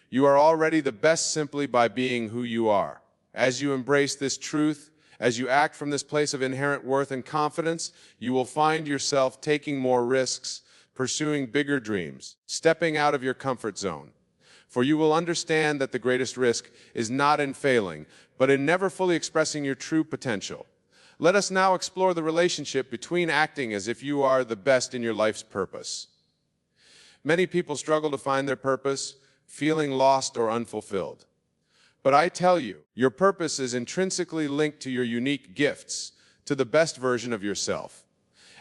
You are already the best simply by being who you are. As you embrace this truth, as you act from this place of inherent worth and confidence, you will find yourself taking more risks, pursuing bigger dreams, stepping out of your comfort zone. For you will understand that the greatest risk is not in failing, but in never fully expressing your true potential. Let us now explore the relationship between acting as if you are the best in your life's purpose. Many people struggle to find their purpose, feeling lost or unfulfilled. But I tell you, your purpose is intrinsically linked to your unique gifts, to the best version of yourself.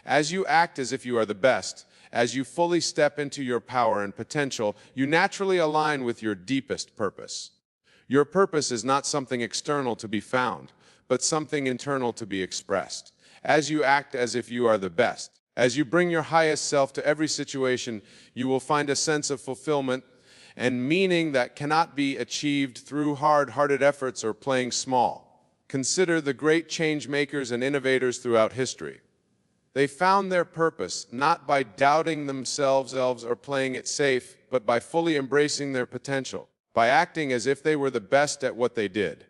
As you act as if you are the best, as you fully step into your power and potential, you naturally align with your deepest purpose. Your purpose is not something external to be found, but something internal to be expressed. As you act as if you are the best, as you bring your highest self to every situation, you will find a sense of fulfillment and meaning that cannot be achieved through hard-hearted efforts or playing small. Consider the great change makers and innovators throughout history. They found their purpose not by doubting themselves or playing it safe, but by fully embracing their potential, by acting as if they were the best at what they did.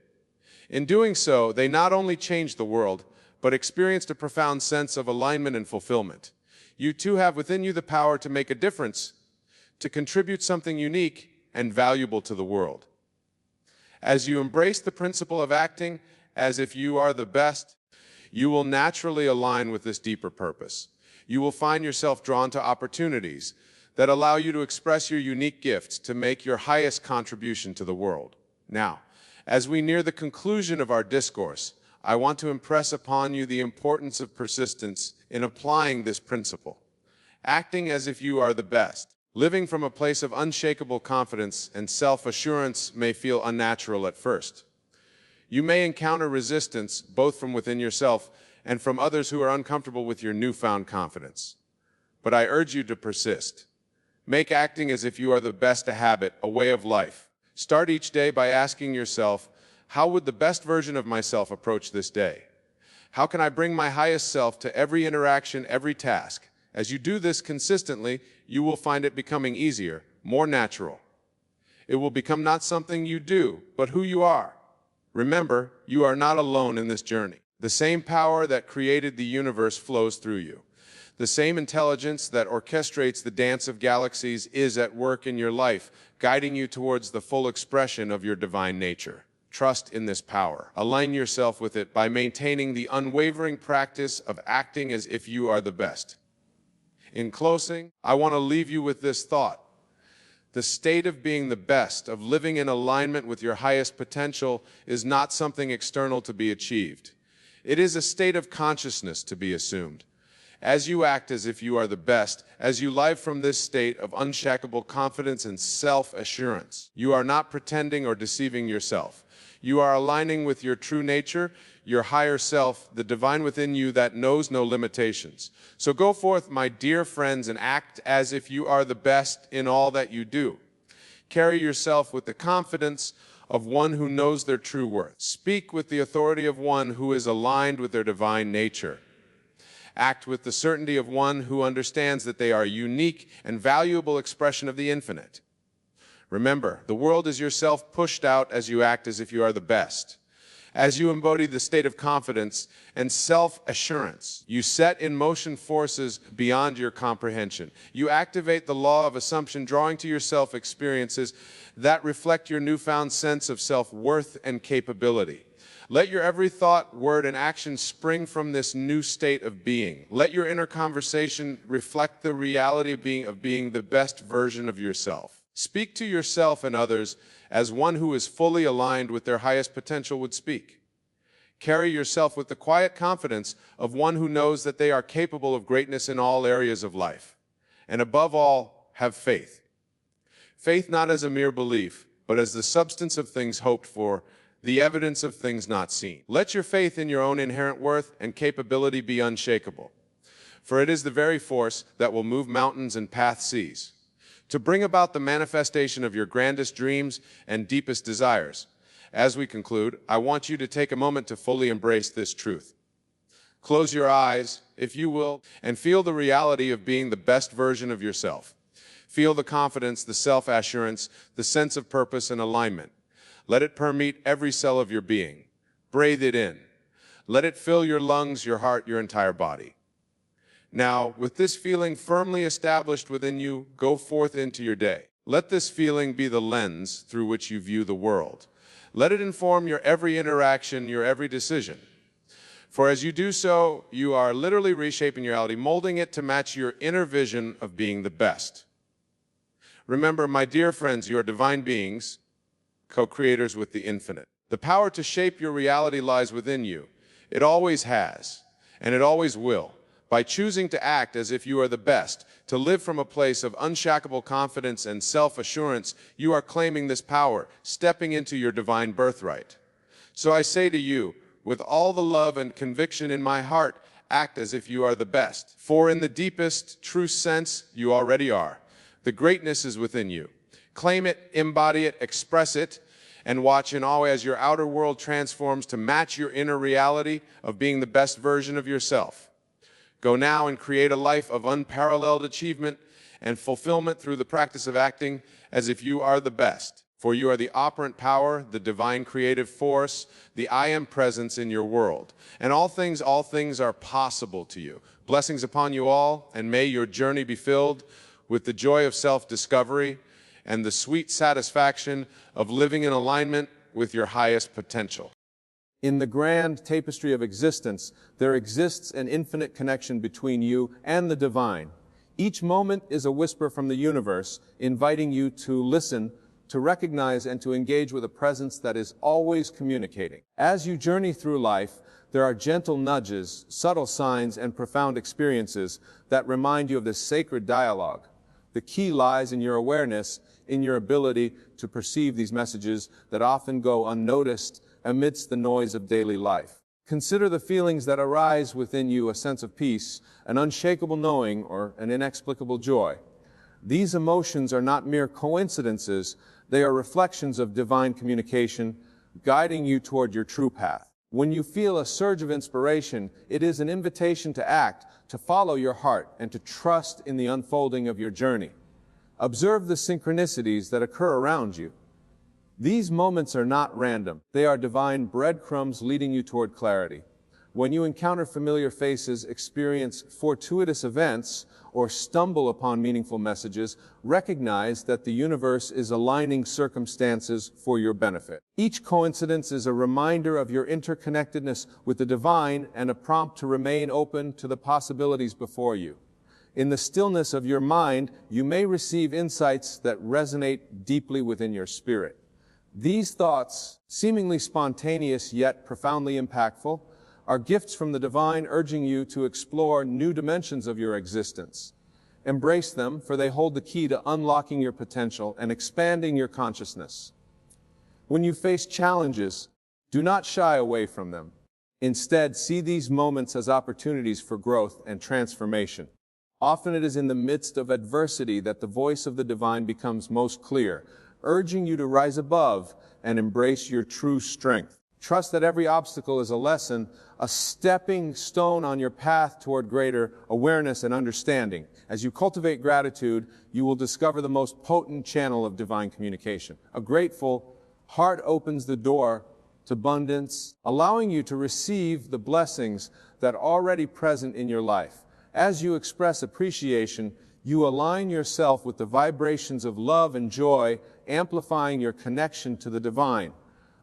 In doing so, they not only changed the world, but experienced a profound sense of alignment and fulfillment. You too have within you the power to make a difference, to contribute something unique and valuable to the world. As you embrace the principle of acting as if you are the best, you will naturally align with this deeper purpose. You will find yourself drawn to opportunities that allow you to express your unique gifts, to make your highest contribution to the world. Now, as we near the conclusion of our discourse, I want to impress upon you the importance of persistence in applying this principle. Acting as if you are the best, living from a place of unshakable confidence and self-assurance may feel unnatural at first. You may encounter resistance both from within yourself and from others who are uncomfortable with your newfound confidence. But I urge you to persist. Make acting as if you are the best a habit, a way of life. Start each day by asking yourself, how would the best version of myself approach this day? How can I bring my highest self to every interaction, every task? As you do this consistently, you will find it becoming easier, more natural. It will become not something you do, but who you are. Remember, you are not alone in this journey. The same power that created the universe flows through you. The same intelligence that orchestrates the dance of galaxies is at work in your life, guiding you towards the full expression of your divine nature. Trust in this power. Align yourself with it by maintaining the unwavering practice of acting as if you are the best. In closing, I want to leave you with this thought. The state of being the best, of living in alignment with your highest potential, is not something external to be achieved. It is a state of consciousness to be assumed. As you act as if you are the best, as you live from this state of unshakable confidence and self-assurance, you are not pretending or deceiving yourself. You are aligning with your true nature, your higher self, the divine within you that knows no limitations. So go forth, my dear friends, and act as if you are the best in all that you do. Carry yourself with the confidence of one who knows their true worth. Speak with the authority of one who is aligned with their divine nature. Act with the certainty of one who understands that they are a unique and valuable expression of the infinite. Remember, the world is yourself pushed out as you act as if you are the best. As you embody the state of confidence and self-assurance, you set in motion forces beyond your comprehension. You activate the law of assumption, drawing to yourself experiences that reflect your newfound sense of self-worth and capability. Let your every thought, word, and action spring from this new state of being. Let your inner conversation reflect the reality of being the best version of yourself. Speak to yourself and others as one who is fully aligned with their highest potential would speak. Carry yourself with the quiet confidence of one who knows that they are capable of greatness in all areas of life. And above all, have faith. Faith not as a mere belief, but as the substance of things hoped for, the evidence of things not seen. Let your faith in your own inherent worth and capability be unshakable, for it is the very force that will move mountains and path seas. To bring about the manifestation of your grandest dreams and deepest desires. As we conclude, I want you to take a moment to fully embrace this truth. Close your eyes, if you will, and feel the reality of being the best version of yourself. Feel the confidence, the self-assurance, the sense of purpose and alignment. Let it permeate every cell of your being. Breathe it in. Let it fill your lungs, your heart, your entire body. Now, with this feeling firmly established within you, go forth into your day. Let this feeling be the lens through which you view the world. Let it inform your every interaction, your every decision. For as you do so, you are literally reshaping your reality, molding it to match your inner vision of being the best. Remember, my dear friends, you are divine beings, co-creators with the infinite. The power to shape your reality lies within you. It always has, and it always will. By choosing to act as if you are the best, to live from a place of unshakable confidence and self-assurance, you are claiming this power, stepping into your divine birthright. So I say to you, with all the love and conviction in my heart, act as if you are the best. For in the deepest, true sense, you already are. The greatness is within you. Claim it, embody it, express it, and watch in awe as your outer world transforms to match your inner reality of being the best version of yourself. Go now and create a life of unparalleled achievement and fulfillment through the practice of acting as if you are the best. For you are the operant power, the divine creative force, the I am presence in your world. And all things are possible to you. Blessings upon you all, and may your journey be filled with the joy of self-discovery and the sweet satisfaction of living in alignment with your highest potential. In the grand tapestry of existence, there exists an infinite connection between you and the divine. Each moment is a whisper from the universe, inviting you to listen, to recognize, and to engage with a presence that is always communicating. As you journey through life, there are gentle nudges, subtle signs, and profound experiences that remind you of this sacred dialogue. The key lies in your awareness, in your ability to perceive these messages that often go unnoticed amidst the noise of daily life. Consider the feelings that arise within you, a sense of peace, an unshakable knowing, or an inexplicable joy. These emotions are not mere coincidences, they are reflections of divine communication, guiding you toward your true path. When you feel a surge of inspiration, it is an invitation to act, to follow your heart, and to trust in the unfolding of your journey. Observe the synchronicities that occur around you. These moments are not random. They are divine breadcrumbs leading you toward clarity. When you encounter familiar faces, experience fortuitous events, or stumble upon meaningful messages, recognize that the universe is aligning circumstances for your benefit. Each coincidence is a reminder of your interconnectedness with the divine and a prompt to remain open to the possibilities before you. In the stillness of your mind, you may receive insights that resonate deeply within your spirit. These thoughts, seemingly spontaneous yet profoundly impactful, are gifts from the divine urging you to explore new dimensions of your existence. Embrace them, for they hold the key to unlocking your potential and expanding your consciousness. When you face challenges, do not shy away from them. Instead, see these moments as opportunities for growth and transformation. Often it is in the midst of adversity that the voice of the divine becomes most clear, urging you to rise above and embrace your true strength. Trust that every obstacle is a lesson, a stepping stone on your path toward greater awareness and understanding. As you cultivate gratitude, you will discover the most potent channel of divine communication. A grateful heart opens the door to abundance, allowing you to receive the blessings that are already present in your life. As you express appreciation, you align yourself with the vibrations of love and joy, amplifying your connection to the divine.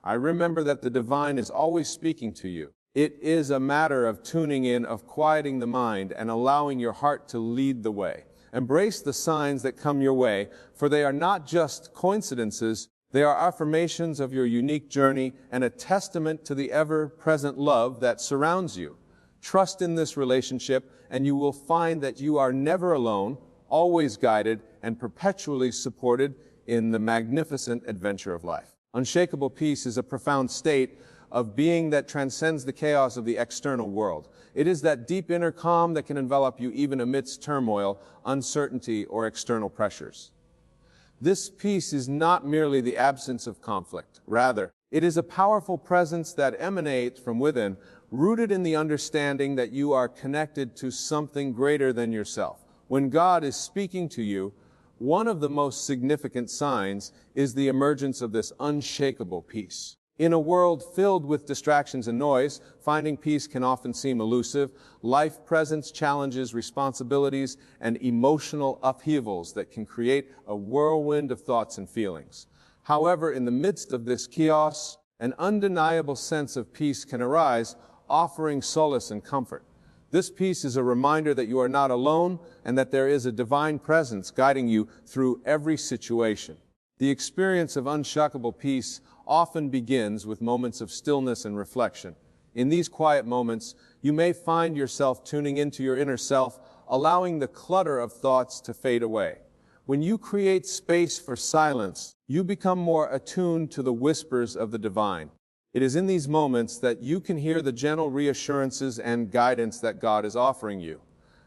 I remember that the divine is always speaking to you. It is a matter of tuning in, of quieting the mind, and allowing your heart to lead the way. Embrace the signs that come your way, for they are not just coincidences, they are affirmations of your unique journey and a testament to the ever-present love that surrounds you. Trust in this relationship, and you will find that you are never alone, always guided, and perpetually supported in the magnificent adventure of life. Unshakable peace is a profound state of being that transcends the chaos of the external world. It is that deep inner calm that can envelop you even amidst turmoil, uncertainty, or external pressures. This peace is not merely the absence of conflict. Rather, it is a powerful presence that emanates from within, rooted in the understanding that you are connected to something greater than yourself. When God is speaking to you, one of the most significant signs is the emergence of this unshakable peace. In a world filled with distractions and noise, finding peace can often seem elusive. Life presents challenges, responsibilities, and emotional upheavals that can create a whirlwind of thoughts and feelings. However, in the midst of this chaos, an undeniable sense of peace can arise, offering solace and comfort. This peace is a reminder that you are not alone and that there is a divine presence guiding you through every situation. The experience of unshakable peace often begins with moments of stillness and reflection. In these quiet moments, you may find yourself tuning into your inner self, allowing the clutter of thoughts to fade away. When you create space for silence, you become more attuned to the whispers of the divine. It is in these moments that you can hear the gentle reassurances and guidance that God is offering you.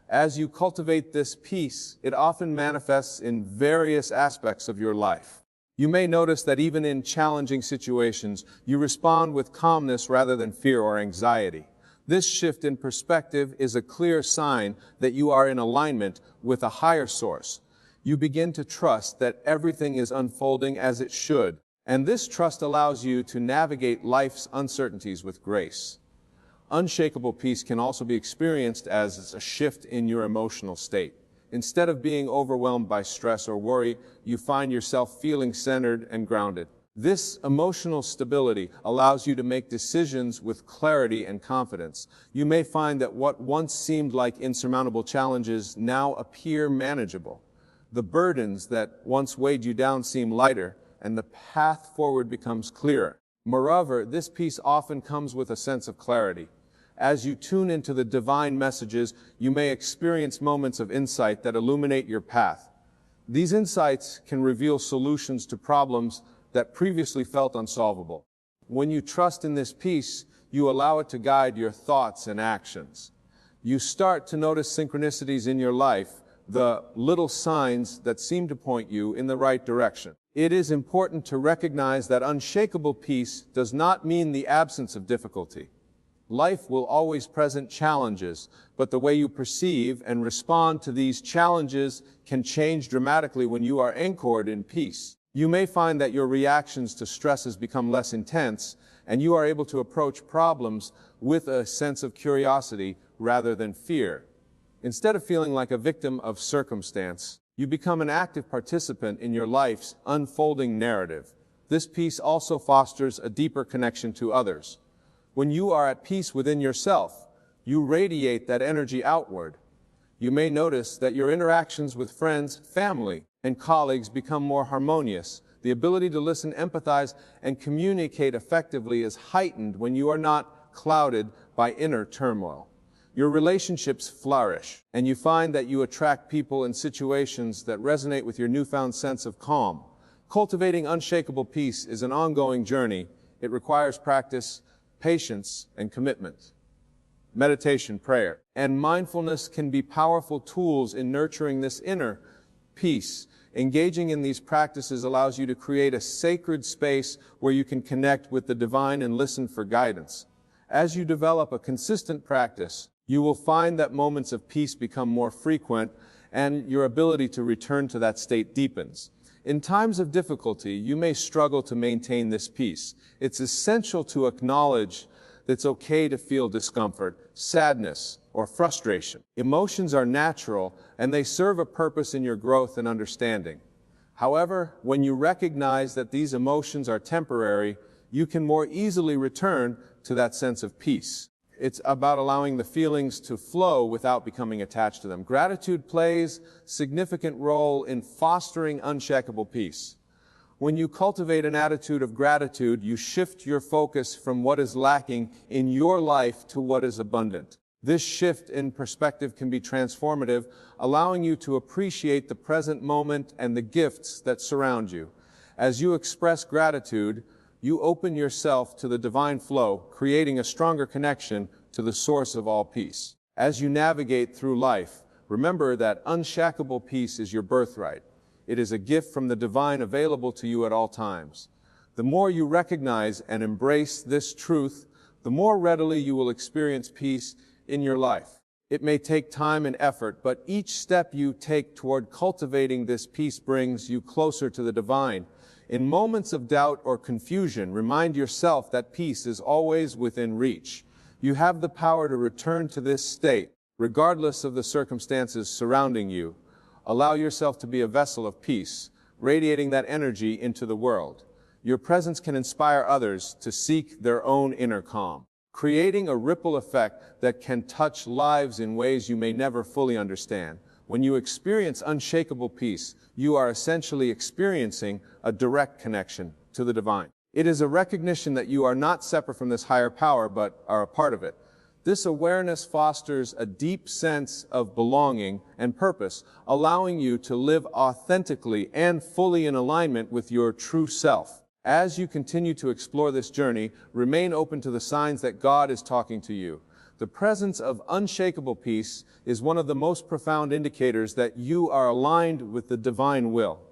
As you cultivate this peace, it often manifests in various aspects of your life. You may notice that even in challenging situations, you respond with calmness rather than fear or anxiety. This shift in perspective is a clear sign that you are in alignment with a higher source. You begin to trust that everything is unfolding as it should, and this trust allows you to navigate life's uncertainties with grace. Unshakable peace can also be experienced as a shift in your emotional state. Instead of being overwhelmed by stress or worry, you find yourself feeling centered and grounded. This emotional stability allows you to make decisions with clarity and confidence. You may find that what once seemed like insurmountable challenges now appear manageable. The burdens that once weighed you down seem lighter, and the path forward becomes clearer. Moreover, this peace often comes with a sense of clarity. As you tune into the divine messages, you may experience moments of insight that illuminate your path. These insights can reveal solutions to problems that previously felt unsolvable. When you trust in this peace, you allow it to guide your thoughts and actions. You start to notice synchronicities in your life, the little signs that seem to point you in the right direction. It is important to recognize that unshakable peace does not mean the absence of difficulty. Life will always present challenges, but the way you perceive and respond to these challenges can change dramatically when you are anchored in peace. You may find that your reactions to stresses become less intense, and you are able to approach problems with a sense of curiosity rather than fear. Instead of feeling like a victim of circumstance, you become an active participant in your life's unfolding narrative. This peace also fosters a deeper connection to others. When you are at peace within yourself, you radiate that energy outward. You may notice that your interactions with friends, family, and colleagues become more harmonious. The ability to listen, empathize, and communicate effectively is heightened when you are not clouded by inner turmoil. Your relationships flourish, and you find that you attract people and situations that resonate with your newfound sense of calm. Cultivating unshakable peace is an ongoing journey. It requires practice, patience, and commitment. Meditation, prayer, and mindfulness can be powerful tools in nurturing this inner peace. Engaging in these practices allows you to create a sacred space where you can connect with the divine and listen for guidance. As you develop a consistent practice, you will find that moments of peace become more frequent and your ability to return to that state deepens. In times of difficulty, you may struggle to maintain this peace. It's essential to acknowledge that it's okay to feel discomfort, sadness, or frustration. Emotions are natural, and they serve a purpose in your growth and understanding. However, when you recognize that these emotions are temporary, you can more easily return to that sense of peace. It's about allowing the feelings to flow without becoming attached to them. Gratitude plays a significant role in fostering unshakable peace. When you cultivate an attitude of gratitude, you shift your focus from what is lacking in your life to what is abundant. This shift in perspective can be transformative, allowing you to appreciate the present moment and the gifts that surround you. As you express gratitude, you open yourself to the divine flow, creating a stronger connection to the source of all peace. As you navigate through life, remember that unshakable peace is your birthright. It is a gift from the divine available to you at all times. The more you recognize and embrace this truth, the more readily you will experience peace in your life. It may take time and effort, but each step you take toward cultivating this peace brings you closer to the divine. In moments of doubt or confusion, remind yourself that peace is always within reach. You have the power to return to this state, regardless of the circumstances surrounding you. Allow yourself to be a vessel of peace, radiating that energy into the world. Your presence can inspire others to seek their own inner calm, creating a ripple effect that can touch lives in ways you may never fully understand. When you experience unshakable peace, you are essentially experiencing a direct connection to the divine. It is a recognition that you are not separate from this higher power, but are a part of it. This awareness fosters a deep sense of belonging and purpose, allowing you to live authentically and fully in alignment with your true self. As you continue to explore this journey, remain open to the signs that God is talking to you. The presence of unshakable peace is one of the most profound indicators that you are aligned with the divine will.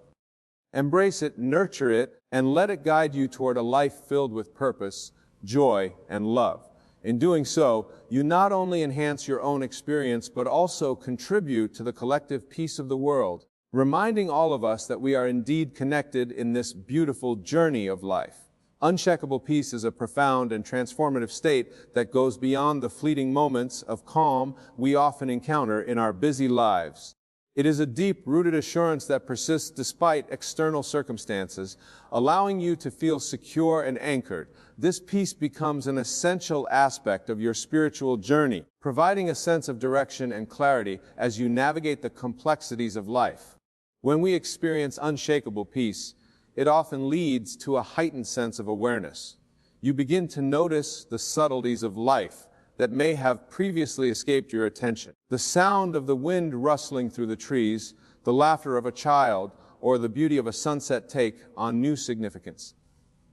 Embrace it, nurture it, and let it guide you toward a life filled with purpose, joy, and love. In doing so, you not only enhance your own experience, but also contribute to the collective peace of the world, reminding all of us that we are indeed connected in this beautiful journey of life. Unshakable peace is a profound and transformative state that goes beyond the fleeting moments of calm we often encounter in our busy lives. It is a deep-rooted assurance that persists despite external circumstances, allowing you to feel secure and anchored. This peace becomes an essential aspect of your spiritual journey, providing a sense of direction and clarity as you navigate the complexities of life. When we experience unshakable peace, it often leads to a heightened sense of awareness. You begin to notice the subtleties of life that may have previously escaped your attention. The sound of the wind rustling through the trees, the laughter of a child, or the beauty of a sunset take on new significance.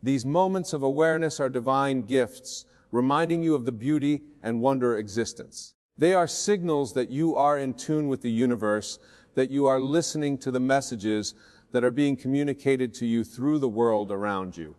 These moments of awareness are divine gifts, reminding you of the beauty and wonder of existence. They are signals that you are in tune with the universe, that you are listening to the messages that are being communicated to you through the world around you.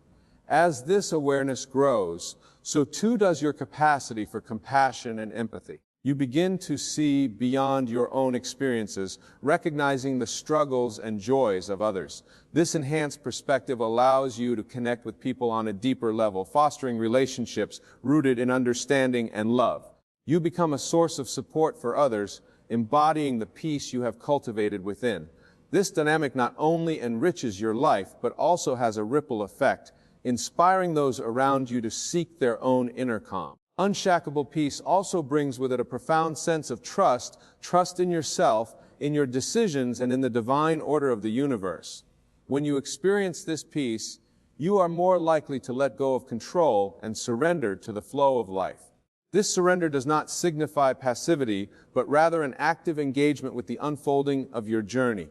As this awareness grows, so too does your capacity for compassion and empathy. You begin to see beyond your own experiences, recognizing the struggles and joys of others. This enhanced perspective allows you to connect with people on a deeper level, fostering relationships rooted in understanding and love. You become a source of support for others, embodying the peace you have cultivated within. This dynamic not only enriches your life, but also has a ripple effect, inspiring those around you to seek their own inner calm. Unshakable peace also brings with it a profound sense of trust in yourself, in your decisions, and in the divine order of the universe. When you experience this peace, you are more likely to let go of control and surrender to the flow of life. This surrender does not signify passivity, but rather an active engagement with the unfolding of your journey.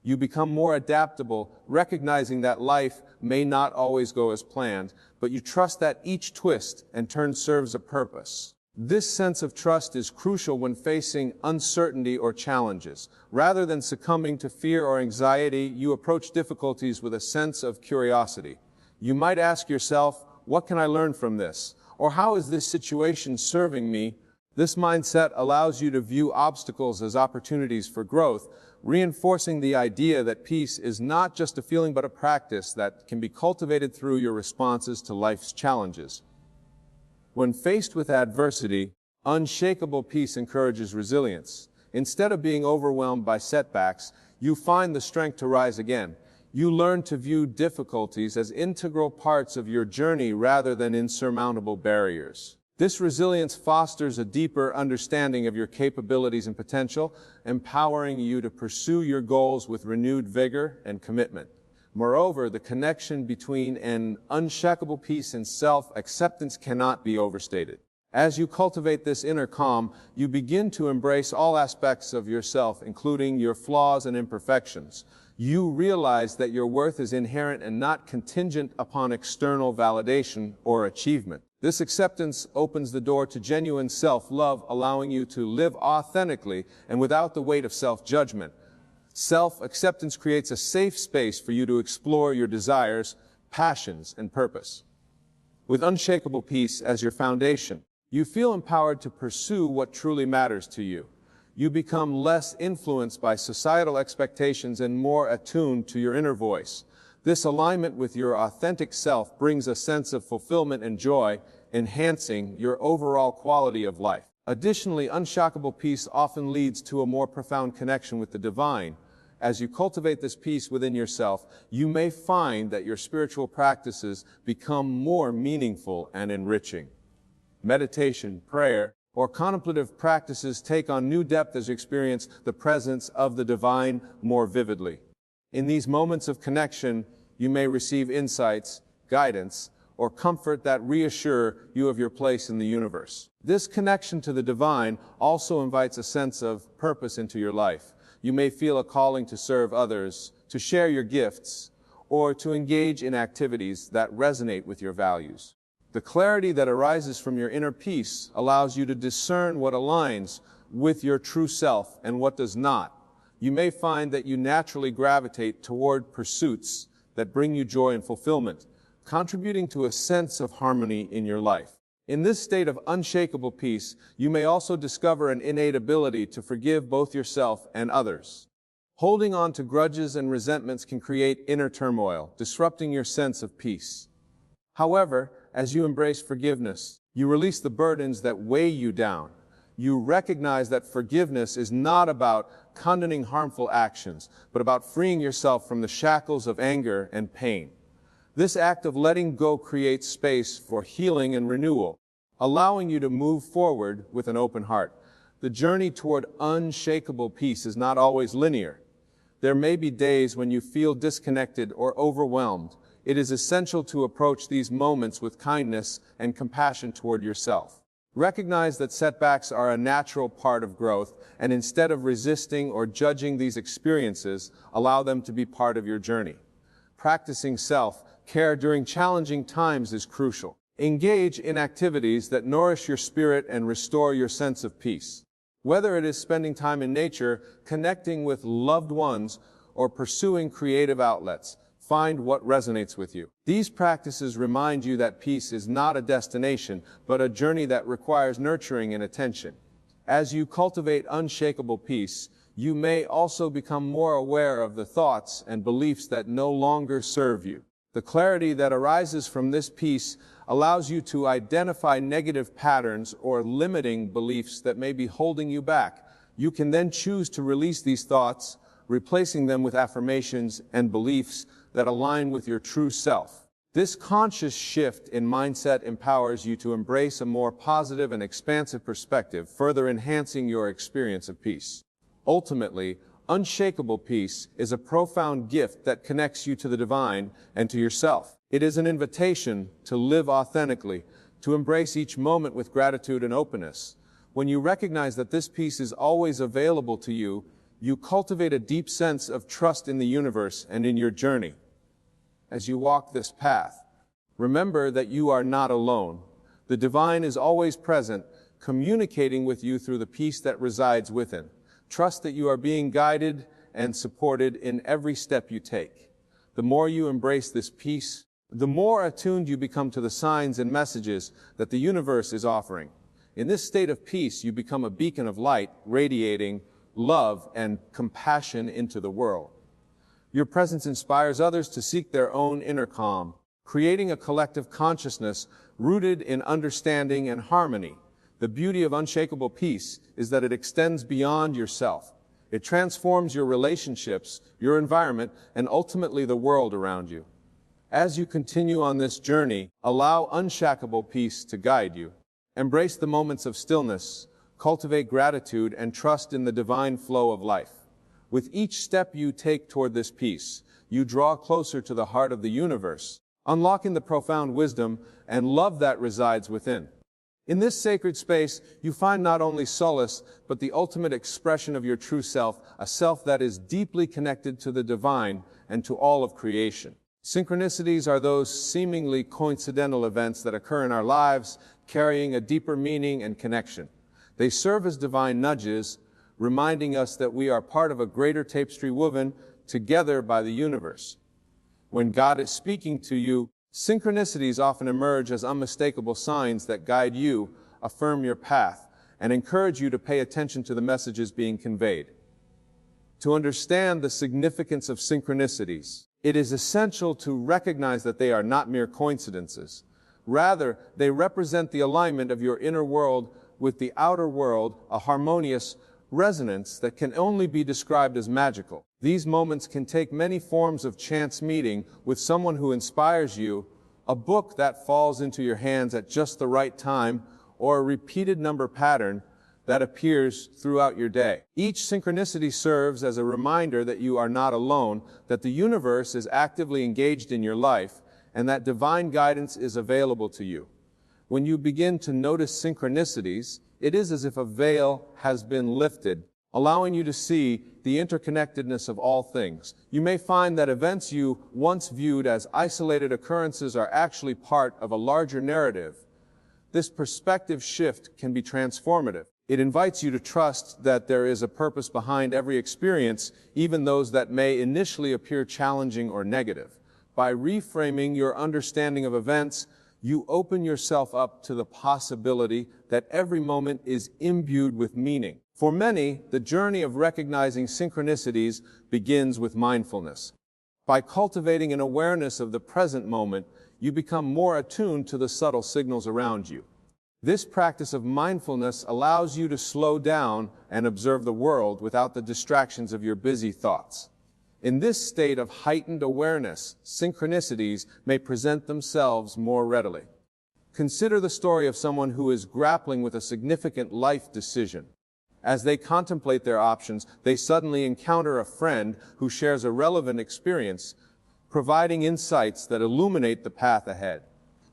You become more adaptable, recognizing that life may not always go as planned, but you trust that each twist and turn serves a purpose. This sense of trust is crucial when facing uncertainty or challenges. Rather than succumbing to fear or anxiety, you approach difficulties with a sense of curiosity. You might ask yourself, what can I learn from this? Or how is this situation serving me? This mindset allows you to view obstacles as opportunities for growth, reinforcing the idea that peace is not just a feeling but a practice that can be cultivated through your responses to life's challenges. When faced with adversity, unshakable peace encourages resilience. Instead of being overwhelmed by setbacks, you find the strength to rise again. You learn to view difficulties as integral parts of your journey rather than insurmountable barriers. This resilience fosters a deeper understanding of your capabilities and potential, empowering you to pursue your goals with renewed vigor and commitment. Moreover, the connection between an unshakable peace and self-acceptance cannot be overstated. As you cultivate this inner calm, you begin to embrace all aspects of yourself, including your flaws and imperfections. You realize that your worth is inherent and not contingent upon external validation or achievement. This acceptance opens the door to genuine self-love, allowing you to live authentically and without the weight of self-judgment. Self-acceptance creates a safe space for you to explore your desires, passions, and purpose. With unshakable peace as your foundation, you feel empowered to pursue what truly matters to you. You become less influenced by societal expectations and more attuned to your inner voice. This alignment with your authentic self brings a sense of fulfillment and joy, enhancing your overall quality of life. Additionally, unshakable peace often leads to a more profound connection with the divine. As you cultivate this peace within yourself, you may find that your spiritual practices become more meaningful and enriching. Meditation, prayer, or contemplative practices take on new depth as you experience the presence of the divine more vividly. In these moments of connection, you may receive insights, guidance, or comfort that reassure you of your place in the universe. This connection to the divine also invites a sense of purpose into your life. You may feel a calling to serve others, to share your gifts, or to engage in activities that resonate with your values. The clarity that arises from your inner peace allows you to discern what aligns with your true self and what does not. You may find that you naturally gravitate toward pursuits that bring you joy and fulfillment, contributing to a sense of harmony in your life. In this state of unshakable peace, you may also discover an innate ability to forgive both yourself and others. Holding on to grudges and resentments can create inner turmoil, disrupting your sense of peace. However, as you embrace forgiveness, you release the burdens that weigh you down. You recognize that forgiveness is not about condoning harmful actions, but about freeing yourself from the shackles of anger and pain. This act of letting go creates space for healing and renewal, allowing you to move forward with an open heart. The journey toward unshakable peace is not always linear. There may be days when you feel disconnected or overwhelmed. It is essential to approach these moments with kindness and compassion toward yourself. Recognize that setbacks are a natural part of growth, and instead of resisting or judging these experiences, allow them to be part of your journey. Practicing self-care during challenging times is crucial. Engage in activities that nourish your spirit and restore your sense of peace. Whether it is spending time in nature, connecting with loved ones, or pursuing creative outlets, find what resonates with you. These practices remind you that peace is not a destination, but a journey that requires nurturing and attention. As you cultivate unshakable peace, you may also become more aware of the thoughts and beliefs that no longer serve you. The clarity that arises from this peace allows you to identify negative patterns or limiting beliefs that may be holding you back. You can then choose to release these thoughts, replacing them with affirmations and beliefs that align with your true self. This conscious shift in mindset empowers you to embrace a more positive and expansive perspective, further enhancing your experience of peace. Ultimately, unshakable peace is a profound gift that connects you to the divine and to yourself. It is an invitation to live authentically, to embrace each moment with gratitude and openness. When you recognize that this peace is always available to you, You cultivate a deep sense of trust in the universe and in your journey. As you walk this path, remember that you are not alone. The divine is always present, communicating with you through the peace that resides within. Trust that you are being guided and supported in every step you take. The more you embrace this peace, the more attuned you become to the signs and messages that the universe is offering. In this state of peace, you become a beacon of light, radiating love and compassion into the world. Your presence inspires others to seek their own inner calm, creating a collective consciousness rooted in understanding and harmony. The beauty of unshakable peace is that it extends beyond yourself. It transforms your relationships, your environment, and ultimately the world around you. As you continue on this journey, allow unshakable peace to guide you. Embrace the moments of stillness, cultivate gratitude, and trust in the divine flow of life. With each step you take toward this peace, you draw closer to the heart of the universe, unlocking the profound wisdom and love that resides within. In this sacred space, you find not only solace, but the ultimate expression of your true self, a self that is deeply connected to the divine and to all of creation. Synchronicities are those seemingly coincidental events that occur in our lives, carrying a deeper meaning and connection. They serve as divine nudges, reminding us that we are part of a greater tapestry woven together by the universe. When God is speaking to you, synchronicities often emerge as unmistakable signs that guide you, affirm your path, and encourage you to pay attention to the messages being conveyed. To understand the significance of synchronicities, it is essential to recognize that they are not mere coincidences. Rather, they represent the alignment of your inner world with the outer world, a harmonious resonance that can only be described as magical. These moments can take many forms of chance meeting with someone who inspires you, a book that falls into your hands at just the right time, or a repeated number pattern that appears throughout your day. Each synchronicity serves as a reminder that you are not alone, that the universe is actively engaged in your life, and that divine guidance is available to you. When you begin to notice synchronicities, it is as if a veil has been lifted, allowing you to see the interconnectedness of all things. You may find that events you once viewed as isolated occurrences are actually part of a larger narrative. This perspective shift can be transformative. It invites you to trust that there is a purpose behind every experience, even those that may initially appear challenging or negative. By reframing your understanding of events, you open yourself up to the possibility that every moment is imbued with meaning. For many, the journey of recognizing synchronicities begins with mindfulness. By cultivating an awareness of the present moment, you become more attuned to the subtle signals around you. This practice of mindfulness allows you to slow down and observe the world without the distractions of your busy thoughts. In this state of heightened awareness, synchronicities may present themselves more readily. Consider the story of someone who is grappling with a significant life decision. As they contemplate their options, they suddenly encounter a friend who shares a relevant experience, providing insights that illuminate the path ahead.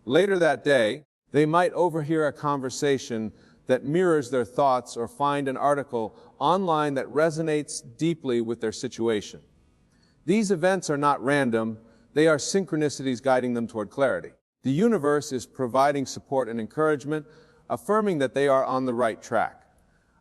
Later that day, they might overhear a conversation that mirrors their thoughts or find an article online that resonates deeply with their situation. These events are not random, they are synchronicities guiding them toward clarity. The universe is providing support and encouragement, affirming that they are on the right track.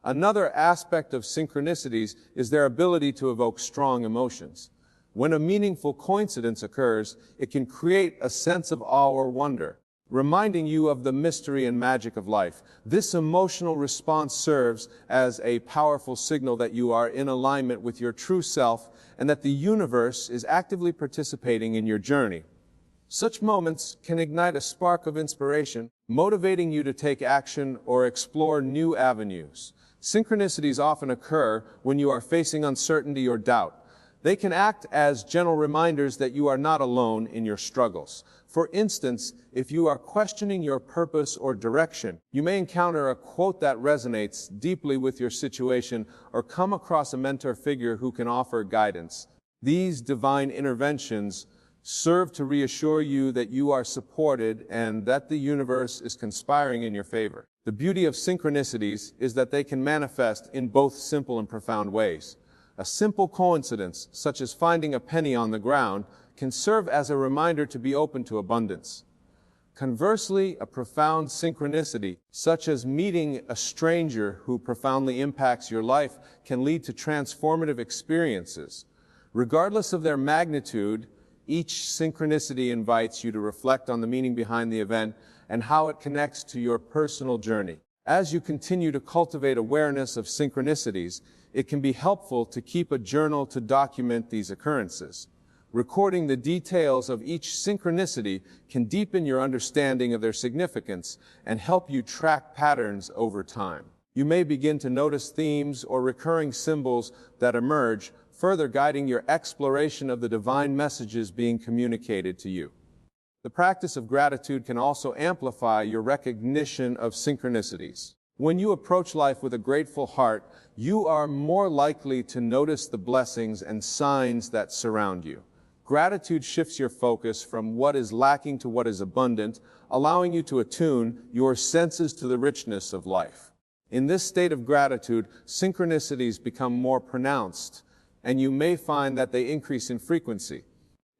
Another aspect of synchronicities is their ability to evoke strong emotions. When a meaningful coincidence occurs, it can create a sense of awe or wonder, reminding you of the mystery and magic of life. This emotional response serves as a powerful signal that you are in alignment with your true self and that the universe is actively participating in your journey. Such moments can ignite a spark of inspiration, motivating you to take action or explore new avenues. Synchronicities often occur when you are facing uncertainty or doubt. They can act as gentle reminders that you are not alone in your struggles. For instance, if you are questioning your purpose or direction, you may encounter a quote that resonates deeply with your situation or come across a mentor figure who can offer guidance. These divine interventions serve to reassure you that you are supported and that the universe is conspiring in your favor. The beauty of synchronicities is that they can manifest in both simple and profound ways. A simple coincidence, such as finding a penny on the ground, can serve as a reminder to be open to abundance. Conversely, a profound synchronicity, such as meeting a stranger who profoundly impacts your life, can lead to transformative experiences. Regardless of their magnitude, each synchronicity invites you to reflect on the meaning behind the event and how it connects to your personal journey. As you continue to cultivate awareness of synchronicities, it can be helpful to keep a journal to document these occurrences. Recording the details of each synchronicity can deepen your understanding of their significance and help you track patterns over time. You may begin to notice themes or recurring symbols that emerge, further guiding your exploration of the divine messages being communicated to you. The practice of gratitude can also amplify your recognition of synchronicities. When you approach life with a grateful heart, you are more likely to notice the blessings and signs that surround you. Gratitude shifts your focus from what is lacking to what is abundant, allowing you to attune your senses to the richness of life. In this state of gratitude, synchronicities become more pronounced, and you may find that they increase in frequency.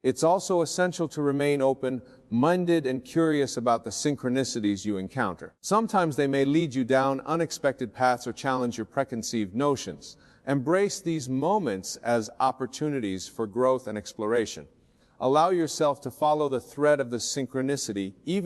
It's also essential to remain open-minded and curious about the synchronicities you encounter. Sometimes they may lead you down unexpected paths or challenge your preconceived notions. Embrace these moments as opportunities for growth and exploration. Allow yourself to follow the thread of the synchronicity, even